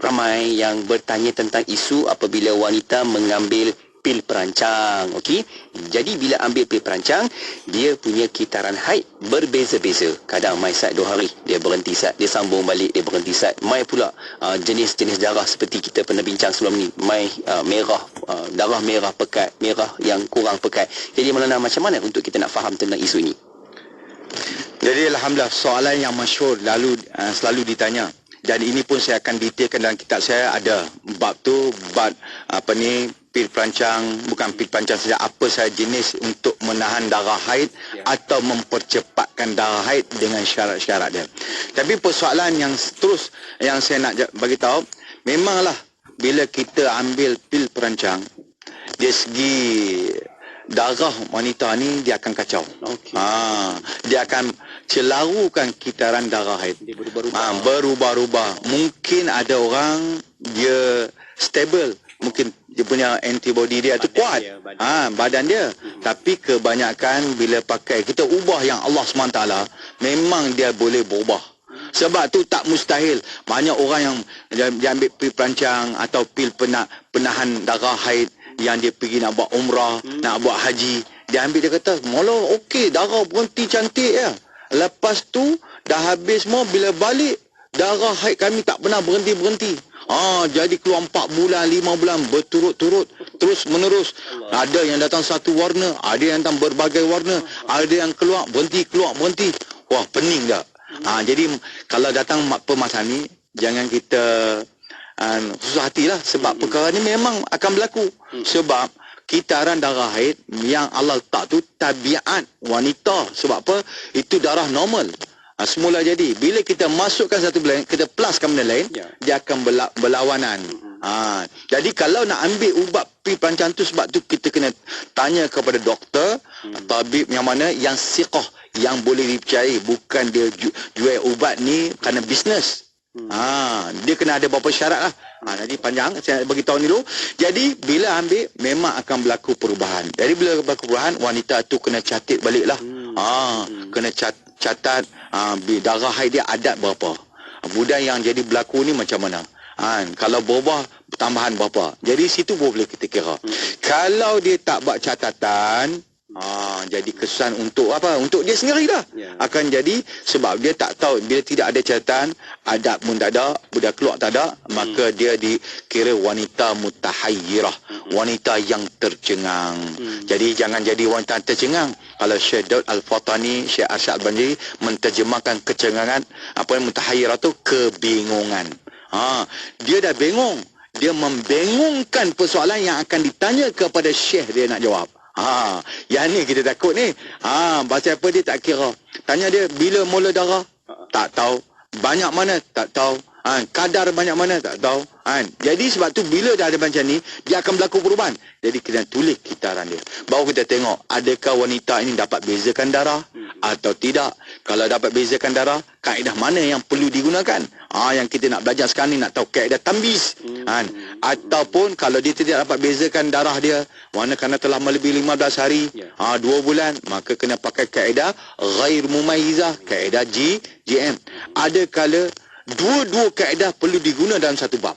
ramai yang bertanya tentang isu apabila wanita mengambil pil perancang. Okey. Jadi bila ambil pil perancang, dia punya kitaran haid berbeza-beza. Kadang mai sat 2 hari, dia berhenti sat, dia sambung balik, dia berhenti sat. Mai pula jenis-jenis darah seperti kita pernah bincang sebelum ni. Mai merah, darah merah pekat, merah yang kurang pekat. Jadi Maulana, macam mana untuk kita nak faham tentang isu ini?
Jadi alhamdulillah soalan yang masyhur selalu ditanya. Dan ini pun saya akan detailkan dalam kitab saya, ada bab tu, bab pil perancang, bukan pil perancang saja, apa sahaja jenis untuk menahan darah haid atau mempercepatkan darah haid dengan syarat-syarat dia. Tapi persoalan yang terus yang saya nak bagi tahu, memanglah bila kita ambil pil perancang, dari segi darah wanita ni dia akan kacau. Dia akan celarukan kitaran darah haid. Dia berubah-ubah. Mungkin ada orang dia stable, mungkin dia punya antibody dia tu kuat, badan dia. Tapi kebanyakan bila pakai kita ubah yang Allah SWT, memang dia boleh berubah. Sebab tu tak mustahil. Banyak orang yang dia ambil pil perancang atau pil penahan darah haid, yang dia pergi nak buat umrah, nak buat haji, dia ambil, dia kata malah okey, darah berhenti cantik ya. Lepas tu dah habis semua, bila balik darah haid kami tak pernah berhenti-berhenti. Jadi keluar 4 bulan, 5 bulan berturut-turut, terus menerus. Ada yang datang satu warna, ada yang datang berbagai warna, ada yang keluar berhenti. Wah, pening tak? Jadi kalau datang permasalahan ni, jangan kita susah hatilah, sebab perkara ni memang akan berlaku. Sebab kitaran darah haid yang Allah letak tu tabiat wanita. Sebab apa? Itu darah normal. Semula jadi. Bila kita masukkan satu benda, kita pluskan benda lain, dia akan berlawanan. Jadi kalau nak ambil ubat pil perancang tu, sebab tu kita kena tanya kepada doktor, tabib yang mana yang siqah, yang boleh dipercayai. Bukan dia jual ubat ni kerana bisnes. Dia kena ada beberapa syarat lah. Jadi panjang, saya bagi tahu ni dulu. Jadi bila ambil, memang akan berlaku perubahan. Jadi bila berlaku perubahan, wanita tu kena catat balik lah. Kena catat darah haid dia adat berapa, budak yang jadi berlaku ni macam mana, kalau berubah tambahan berapa. Jadi situ boleh kita kira. Kalau dia tak buat catatan, Jadi kesan untuk apa? Untuk dia sendiri lah. Akan jadi sebab dia tak tahu, bila tidak ada catatan, adab pun tak ada, budak keluar tak ada, maka dia dikira wanita mutahayyirah, wanita yang tercengang. Jadi jangan jadi wanita tercengang. Kalau Syekh Daud Al-Fatani, Syekh Arsyad Al-Banjiri menterjemahkan kecengangan, apa yang mutahayyirah tu kebingungan. Dia dah bingung. Dia membingungkan persoalan yang akan ditanya kepada Syekh, dia nak jawab. Yang ni kita takut ni. Pasal apa dia tak kira. Tanya dia bila mula darah, tak tahu. Banyak mana, tak tahu. Kadar banyak mana, tak tahu. Jadi sebab tu bila dah ada macam ni, dia akan berlaku perubahan. Jadi kena tulis kitaran dia. Baru kita tengok adakah wanita ini dapat bezakan darah atau tidak. Kalau dapat bezakan darah, kaedah mana yang perlu digunakan. Yang kita nak belajar sekarang ni, nak tahu kaedah tambiz. Ataupun kalau dia tidak dapat bezakan darah dia, mana kerana telah melebihi 15 hari, 2 bulan, maka kena pakai kaedah ghair mumayyizah, kaedah GM. Ada kala dua-dua kaedah perlu diguna dalam satu bab.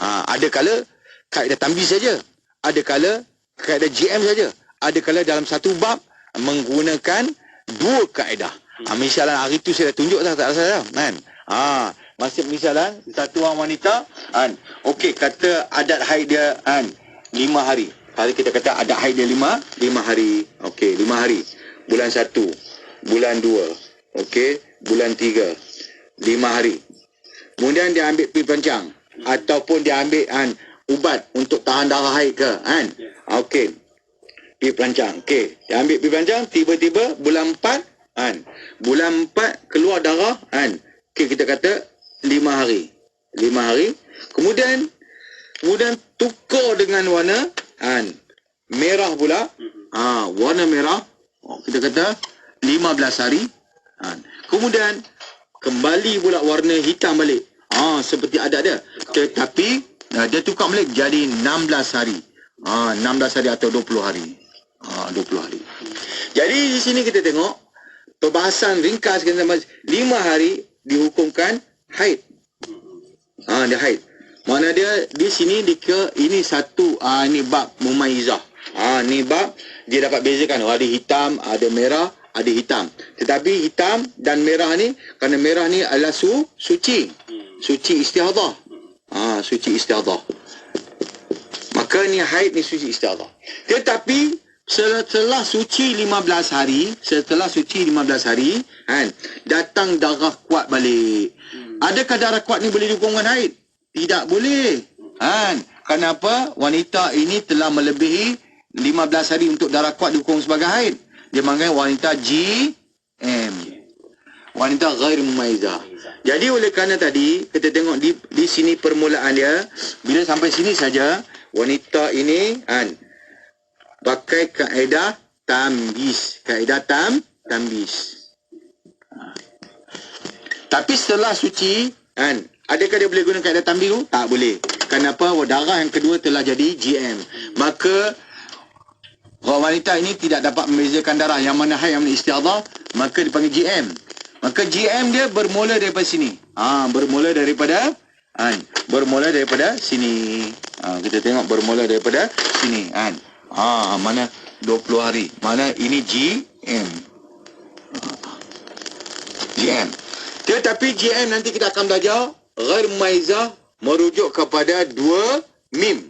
Ada kala kaedah tambiz saja, ada kala kaedah GM saja, ada kala dalam satu bab menggunakan dua kaedah. Misalan hari tu saya dah tunjuk tak salah kan. Masih misalan satu orang wanita okey, kata adat haid dia 5 hari. Hari kita kata adat haid dia 5 hari. Okey, 5 hari. Bulan 1, bulan 2, okey, bulan 3, 5 hari. Kemudian dia ambil pil pancang ataupun dia ambil ubat untuk tahan darah haid ke okey, pil pancang. Okey, dia ambil pil pancang, tiba-tiba bulan 4 bulan 4 keluar darah okey, kita kata 5 hari. Kemudian tukar dengan warna merah pula. Warna merah, kita kata 15 hari. Kemudian kembali pula warna hitam balik. Seperti adat dia. Tetapi dia tukar balik jadi 16 hari. 16 hari atau 20 hari. 20 hari. Jadi di sini kita tengok perbahasan ringkas, 5 hari dihukumkan haid. Dia haid. Mana dia di sini ini satu ini bab mumayyizah. Ni bab dia dapat bezakan ada hitam, ada merah, ada hitam. Tetapi hitam dan merah ni, kerana merah ni adalah suci. Suci istihadah. Suci istihadah. Maka ni haid ni suci istihadah. Tetapi setelah suci 15 hari, datang darah kuat balik. Adakah darah kuat ni boleh dihukumkan haid? Tidak boleh. Kenapa? Wanita ini telah melebihi 15 hari untuk darah kuat dihukum sebagai haid. Dia panggil wanita GM. Wanita ghair mumayyizah. Jadi oleh kerana tadi kita tengok di sini permulaan dia, bila sampai sini saja wanita ini pakai kaedah tambiz. Tambiz. Tapi setelah suci, adakah dia boleh guna kaedah tambiz tu? Tak boleh. Kenapa? Darah yang kedua telah jadi GM. Maka wanita ini tidak dapat membezakan darah yang mana haid, yang mana istihadah, maka dipanggil GM. Maka GM dia bermula daripada sini. Bermula daripada sini. Kita tengok bermula daripada sini. Mana 20 hari. Mana ini GM. GM. Tetapi GM nanti kita akan belajar ghair mumayyizah merujuk kepada 2 M.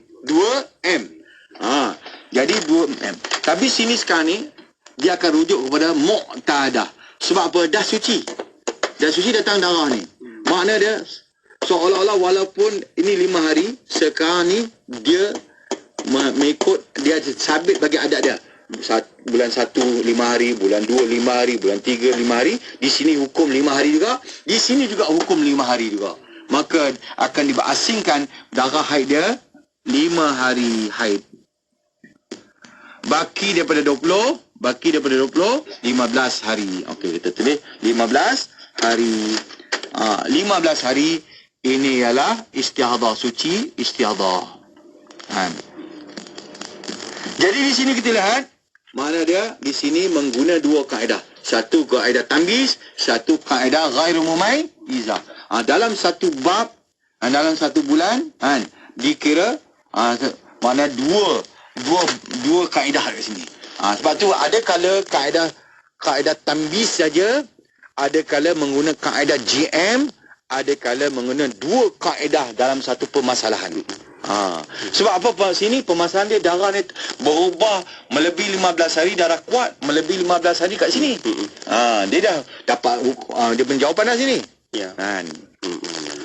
Jadi 2M. Tapi sini sekarang ni dia akan rujuk kepada mu'tadah. Sebab apa? Dah suci datang darah ni. Makna dia seolah-olah walaupun ini 5 hari, sekarang ni dia mengikut, dia sabit bagi adat dia. Bulan 1 5 hari, bulan 2 5 hari, bulan 3 5 hari. Di sini hukum 5 hari juga, di sini juga hukum 5 hari juga. Maka akan diasingkan darah haid dia 5 hari haid. Baki daripada 20 15 hari. Okey, kita tulis 15 hari. 15 hari ini ialah istihadah, suci istihadah. Jadi di sini kita lihat mana dia di sini mengguna dua kaedah. Satu kaedah tambiz, satu kaedah ghair mumayyizah. Dalam satu bab, dalam satu bulan, dikira mana dua kaedah kat sini. Sebab tu ada kala kaedah tambis saja, ada kala menggunakan kaedah GM, ada kala menggunakan dua kaedah dalam satu permasalahan. Sebab apa sini permasalahan dia darah ni berubah melebihi 15 hari, darah kuat melebihi 15 hari kat sini. Dia dah dapat dia punya jawapan dah sini.
Ya.
Baik.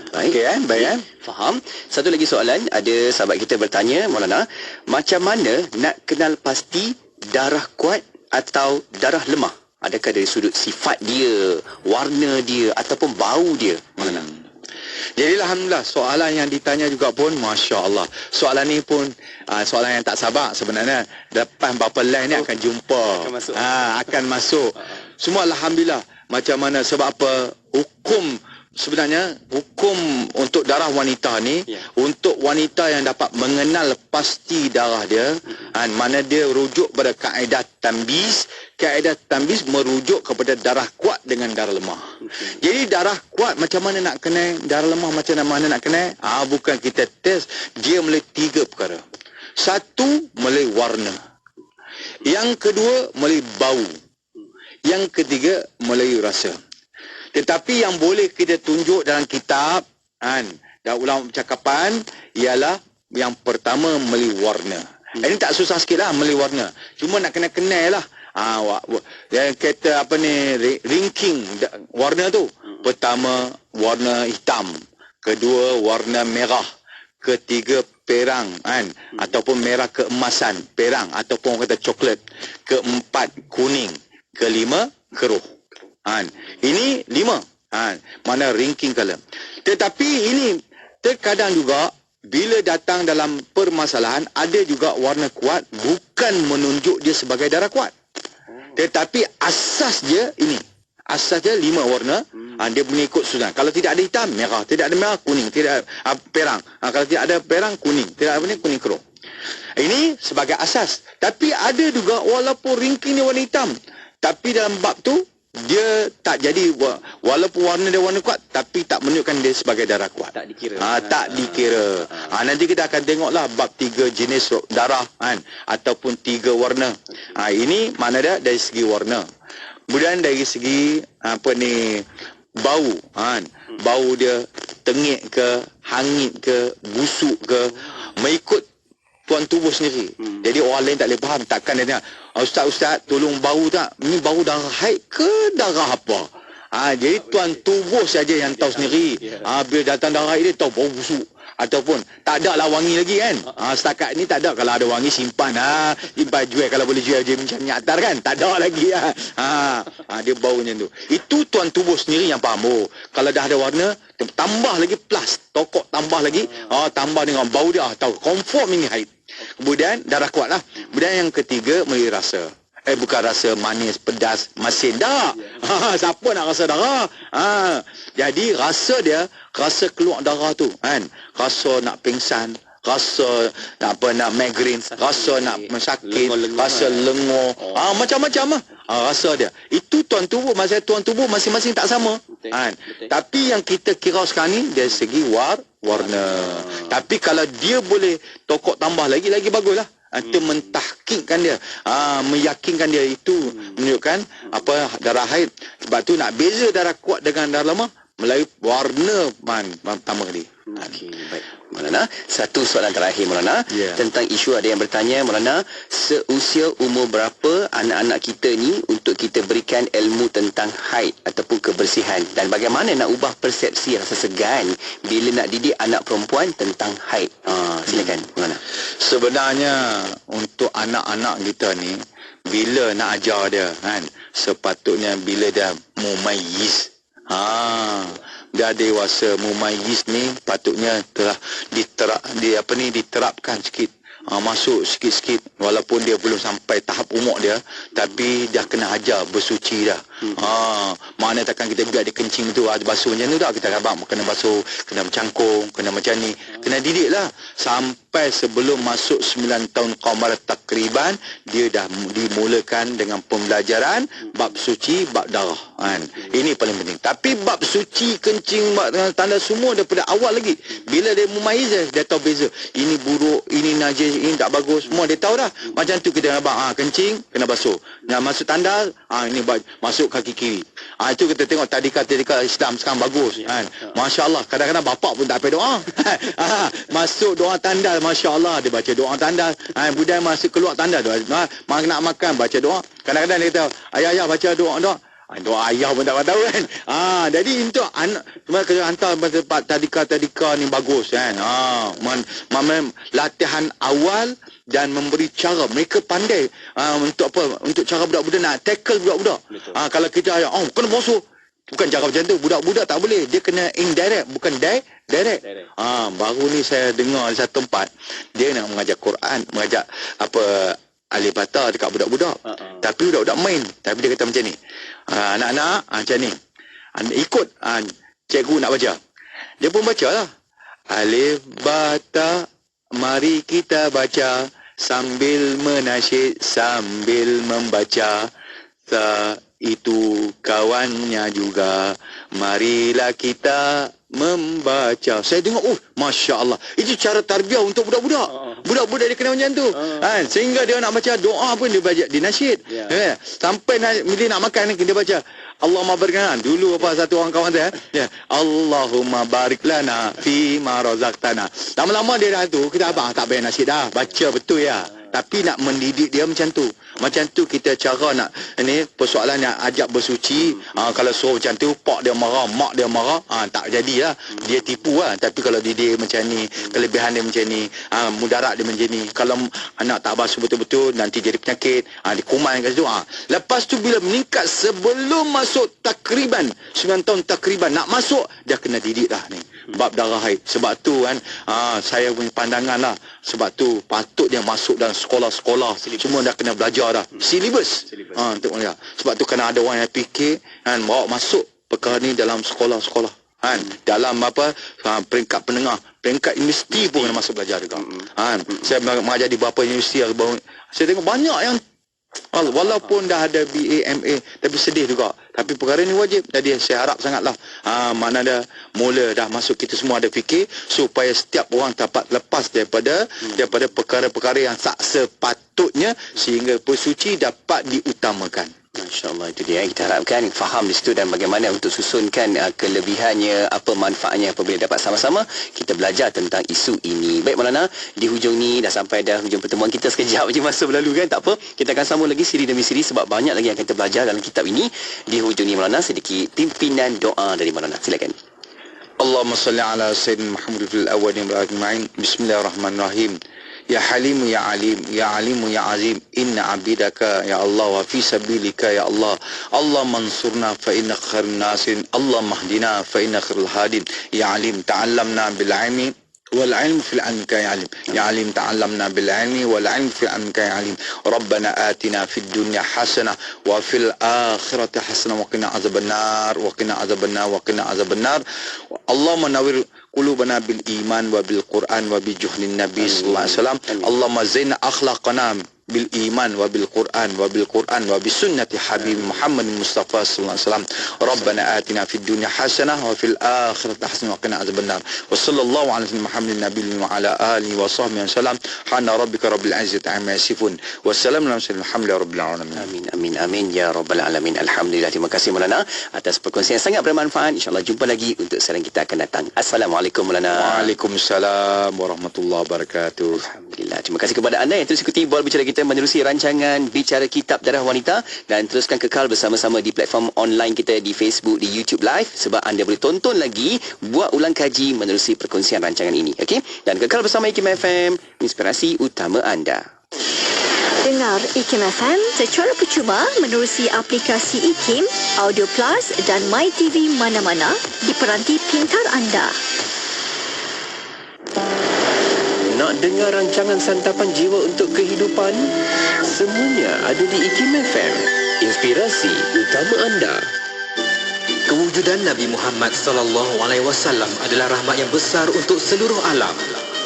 Okey baik
Faham. Satu lagi soalan, ada sahabat kita bertanya, Maulana, macam mana nak kenal pasti darah kuat atau darah lemah? Adakah dari sudut sifat dia, warna dia ataupun bau dia, Maulana?
Jadi alhamdulillah soalan yang ditanya juga pun masya-Allah. Soalan ni pun soalan yang tak sabar sebenarnya. Lepas berapa line ni akan jumpa. Akan masuk. Semua alhamdulillah. Macam mana, sebab apa? Sebenarnya hukum untuk darah wanita ni, untuk wanita yang dapat mengenal pasti darah dia, mana dia rujuk pada kaedah tambis. Kaedah tambis merujuk kepada darah kuat dengan darah lemah. Jadi darah kuat macam mana nak kenal, darah lemah macam mana nak kenal? Bukan kita test, dia melalui 3 perkara. Satu, melalui warna. Yang kedua, melalui bau. Yang ketiga, melalui rasa. Tetapi yang boleh kita tunjuk dalam kitab dan ulama percakapan ialah yang pertama melalui warna. Ini tak susah sikit lah melalui warna. Cuma nak kenal lah. Yang kata apa ni, ranking warna tu. Pertama warna hitam, kedua warna merah, ketiga perang ataupun merah keemasan, perang ataupun kata coklat, keempat kuning, kelima keruh. Ini 5. Mana ranking color. Tetapi ini terkadang juga bila datang dalam permasalahan ada juga warna kuat bukan menunjuk dia sebagai darah kuat. Tetapi asas dia ini. Asas dia 5 warna. Dia mengikut susunan. Kalau tidak ada hitam, merah. Tidak ada merah, kuning. Tidak perang. Kalau tidak ada perang, kuning. Tidak ada kuning keruh. Ini sebagai asas. Tapi ada juga walaupun ranking dia warna hitam, tapi dalam bab tu dia tak jadi, walaupun warna dia warna kuat tapi tak menunjukkan dia sebagai darah kuat.
Tak dikira.
Tak dikira. Nanti kita akan tengoklah bab 3 jenis darah ataupun 3 warna. Ini mana dia dari segi warna. Kemudian dari segi bau. Bau dia tengik ke, hangit ke, busuk ke, mengikut tuan tubuh sendiri. Jadi orang lain tak boleh faham. Takkan dia tanya, Ustaz, tolong bau tak? Ini bau darah haid ke darah apa? Jadi tuan tubuh saja yang tahu sendiri. Bila datang darah haid dia tahu bau busuk. Ataupun tak ada lah wangi lagi kan. Setakat ni tak ada. Kalau ada wangi simpan. Simpan jual. Kalau boleh jual je macam nyatar kan. Tak ada lagi. Dia bau macam tu. Itu tuan tubuh sendiri yang faham. Kalau dah ada warna, tambah lagi plus. Tokok tambah lagi. Tambah dengan bau dia. Tahu confirm ini haid. Kemudian darah kuat lah. Kemudian yang ketiga melalui rasa. Bukan rasa manis, pedas, masin. Tak. Siapa nak rasa darah? Jadi rasa dia, rasa keluar darah tu. Rasa nak pingsan, rasa nak migraine, rasa nak sakit, rasa lengur. Macam-macam lah. Rasa dia. Itu tuan tubuh masing-masing tak sama. Tapi yang kita kira sekarang ni dari segi warna. Tapi kalau dia boleh tokok tambah lagi baguslah. Itu mentahkikkan dia, meyakinkan dia, itu menunjukkan apa darah haid. Sebab tu nak beza darah kuat dengan darah lemah melalui warna pertama kali.
Okey, baik. Maulana, satu soalan terakhir Maulana, tentang isu ada yang bertanya Maulana, seusia umur berapa anak-anak kita ni untuk kita berikan ilmu tentang haid ataupun kebersihan, dan bagaimana nak ubah persepsi rasa segan bila nak didik anak perempuan tentang haid? Silakan Maulana.
Sebenarnya untuk anak-anak kita ni bila nak ajar dia sepatutnya bila dia mumayyiz, dah dewasa, mumayyiz ni patutnya telah diterapkan sikit. Masuk sikit-sikit walaupun dia belum sampai tahap umur dia, tapi dah kena ajar bersuci dah. Mana takkan kita biar dia kencing tu basuh macam tu tak, kita kena basuh, kena bercangkung, kena macam ni, kena didik lah sampai sebelum masuk 9 tahun qamar takriban dia dah dimulakan dengan pembelajaran bab suci, bab darah. Ini paling penting. Tapi bab suci, kencing, bab tanda semua daripada awal lagi. Bila dia mumayyiz dia tahu beza. Ini buruk, ini najis, ini tak bagus. Semua dia tahu dah. Macam tu kita abang kencing kena basuh. Nak masuk tandal, ini masuk kaki kiri. Itu kita tengok tadika Islam sekarang bagus kan. Masya-Allah, kadang-kadang bapak pun tak payah doa. Masuk doa tandal, masya-Allah, dia baca doa tandal. Budaya masuk keluar tandal tu. Nak makan baca doa. Kadang-kadang dia kata, ayah baca doa. Doa ayah pun tak tahu kan. Jadi untuk anak cuma kena hantar tempat tadika ni bagus kan. Latihan awal dan memberi cara. Mereka pandai untuk apa? Untuk cara budak-budak nak tackle budak-budak. Kalau kita kena basuh. Bukan cara macam tu. Budak-budak tak boleh. Dia kena indirect, bukan direct. Baru ni saya dengar di satu tempat dia nak mengajar Quran, mengajar apa alif bata dekat budak-budak. Tapi budak-budak main. Tapi dia kata macam ni. Anak-anak macam ni. Ikut cikgu nak baca. Dia pun baca lah. Alif bata, mari kita baca sambil menasyid, sambil membaca. Itu kawannya juga. Marilah kita membaca. Saya tengok, Masya Allah. Itu cara tarbiyah untuk budak-budak. Budak-budak dia kena macam tu. Sehingga dia nak baca doa pun dia baca, dia nasyid. Sampai bila nak makan dia baca Allahumma barik lana. Dulu satu orang kawan saya, Allahumma barik lana fi ma razaqtana. Lama-lama dia dah tu, kita abang tak payah nasyid dah. Baca betul ya. Tapi nak mendidik dia macam tu. Macam tu kita cara nak persoalan yang ajak bersuci. Kalau suruh macam tu, pak dia marah, mak dia marah, tak jadilah. Dia tipu lah. Tapi kalau didik macam ni, kelebihan dia macam ni, mudarat dia macam ni. Kalau anak tak basuh betul-betul, nanti jadi penyakit, dia kuman kat situ. Lepas tu bila meningkat sebelum masuk takriban 9 tahun takriban nak masuk, dia kena didik dah ni. Bab darah haid. Sebab tu kan saya punya pandangan lah. Sebab tu patut dia masuk dalam sekolah-sekolah. Semua dah kena belajar dah. Silibus. Untuk mereka. Sebab tu kena ada orang yang fikir bawa masuk perkara ni dalam sekolah-sekolah. Dalam peringkat penengah, peringkat universiti pun kena masuk belajar juga. Saya mengajar di beberapa universiti. Saya tengok banyak yang walaupun dah ada BA, MA, tapi sedih juga. Tapi perkara ni wajib. Jadi saya harap sangatlah mana dah mula dah masuk, kita semua ada fikir supaya setiap orang dapat lepas daripada perkara-perkara yang tak sepatutnya, sehingga bersuci dapat diutamakan.
Masya-Allah, itu dia. Kita harapkan faham di situ dan bagaimana untuk susunkan kelebihannya, apa manfaatnya apabila dapat sama-sama kita belajar tentang isu ini. Baik Maulana, di hujung ni dah sampai dah hujung pertemuan kita. Sekejap je masa berlalu kan, tak apa. Kita akan sambung lagi siri demi siri sebab banyak lagi yang kita belajar dalam kitab ini. Di hujung ni Maulana, sedikit pimpinan doa dari Maulana. Silakan.
Allahumma salli ala Sayyidina Muhammad fil awwalin wal akhirin. Bismillahirrahmanirrahim. Ya Halim ya Alim, ya Alim ya Azim, inna abidaka ya Allah wa fi sabilika ya Allah. Allah mansurna fa inna khairun nasirin, Allah mahdina fa inna khairul hadin. Ya Alim ta'allamna bil ilmi wal ilm fil ilmi ya Alim. Ya Alim ta'allamna bil ilmi wal ilm fil ilmi ya Alim. Rabbana atina fid dunya hasanah wa fil akhirati hasanah wa qina azabannar wa qina azabannar wa qina azabannar. Allahumma nawwir qulubana bil iman wa bil Quran wa bi juhlin Nabi sallallahu alaihi wasallam. Allahumma zaina akhlaqana bil iman wa bil Quran wa bil Quran wa bi sunnati Habib Muhammad Mustafa sallallahu alaihi wasallam. Rabbana atina fid dunya hasanah wa fil akhirati hasanah wa qina azabannar. Wa sallallahu ala Muhammadin nabiyyin wa ala alihi wa sahbihi wasallam. Hana rabbika rabbil izzati amma yasifun. Wassalamu ala alhamdulillahi rabbil alamin.
Amin amin amin ya rabbal alamin. Alhamdulillah, terima kasih Maulana atas perkongsian yang sangat bermanfaat. Insya-Allah jumpa lagi untuk siaran kita akan datang. Assalamualaikum Maulana.
Waalaikumsalam warahmatullahi wabarakatuh.
Alhamdulillah. Terima kasih kepada anda yang terus ikuti Bola Bicara kita menerusi rancangan Bicara Kitab Darah Wanita, dan teruskan kekal bersama-sama di platform online kita di Facebook, di YouTube Live, sebab anda boleh tonton lagi, buat ulang kaji menerusi perkongsian rancangan ini. Okey? Dan kekal bersama IKIM FM, inspirasi utama anda.
Dengar IKIM FM secara percuma menerusi aplikasi IKIM, Audio Plus dan MyTV mana-mana di peranti pintar anda.
Nak dengar rancangan santapan jiwa untuk kehidupan? Semuanya ada di IKIM FM. Inspirasi utama anda.
Kewujudan Nabi Muhammad SAW adalah rahmat yang besar untuk seluruh alam.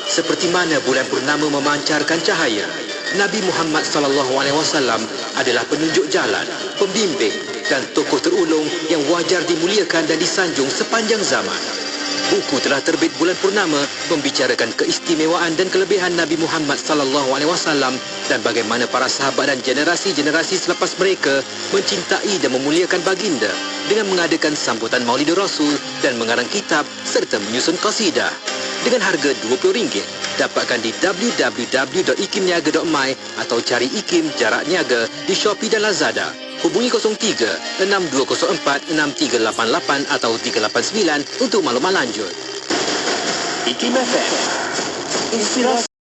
Seperti mana bulan purnama memancarkan cahaya, Nabi Muhammad SAW adalah penunjuk jalan, pembimbing dan tokoh terulung yang wajar dimuliakan dan disanjung sepanjang zaman. Buku telah terbit bulan purnama membicarakan keistimewaan dan kelebihan Nabi Muhammad SAW dan bagaimana para sahabat dan generasi-generasi selepas mereka mencintai dan memuliakan baginda dengan mengadakan sambutan Maulidur Rasul dan mengarang kitab serta menyusun qasidah. Dengan harga RM20, dapatkan di www.ikimniaga.my atau cari Ikim Jarak Niaga di Shopee dan Lazada. Hubungi 03-6204-6388 atau 389 untuk maklumat lanjut.
IKIM FM. Inspirasi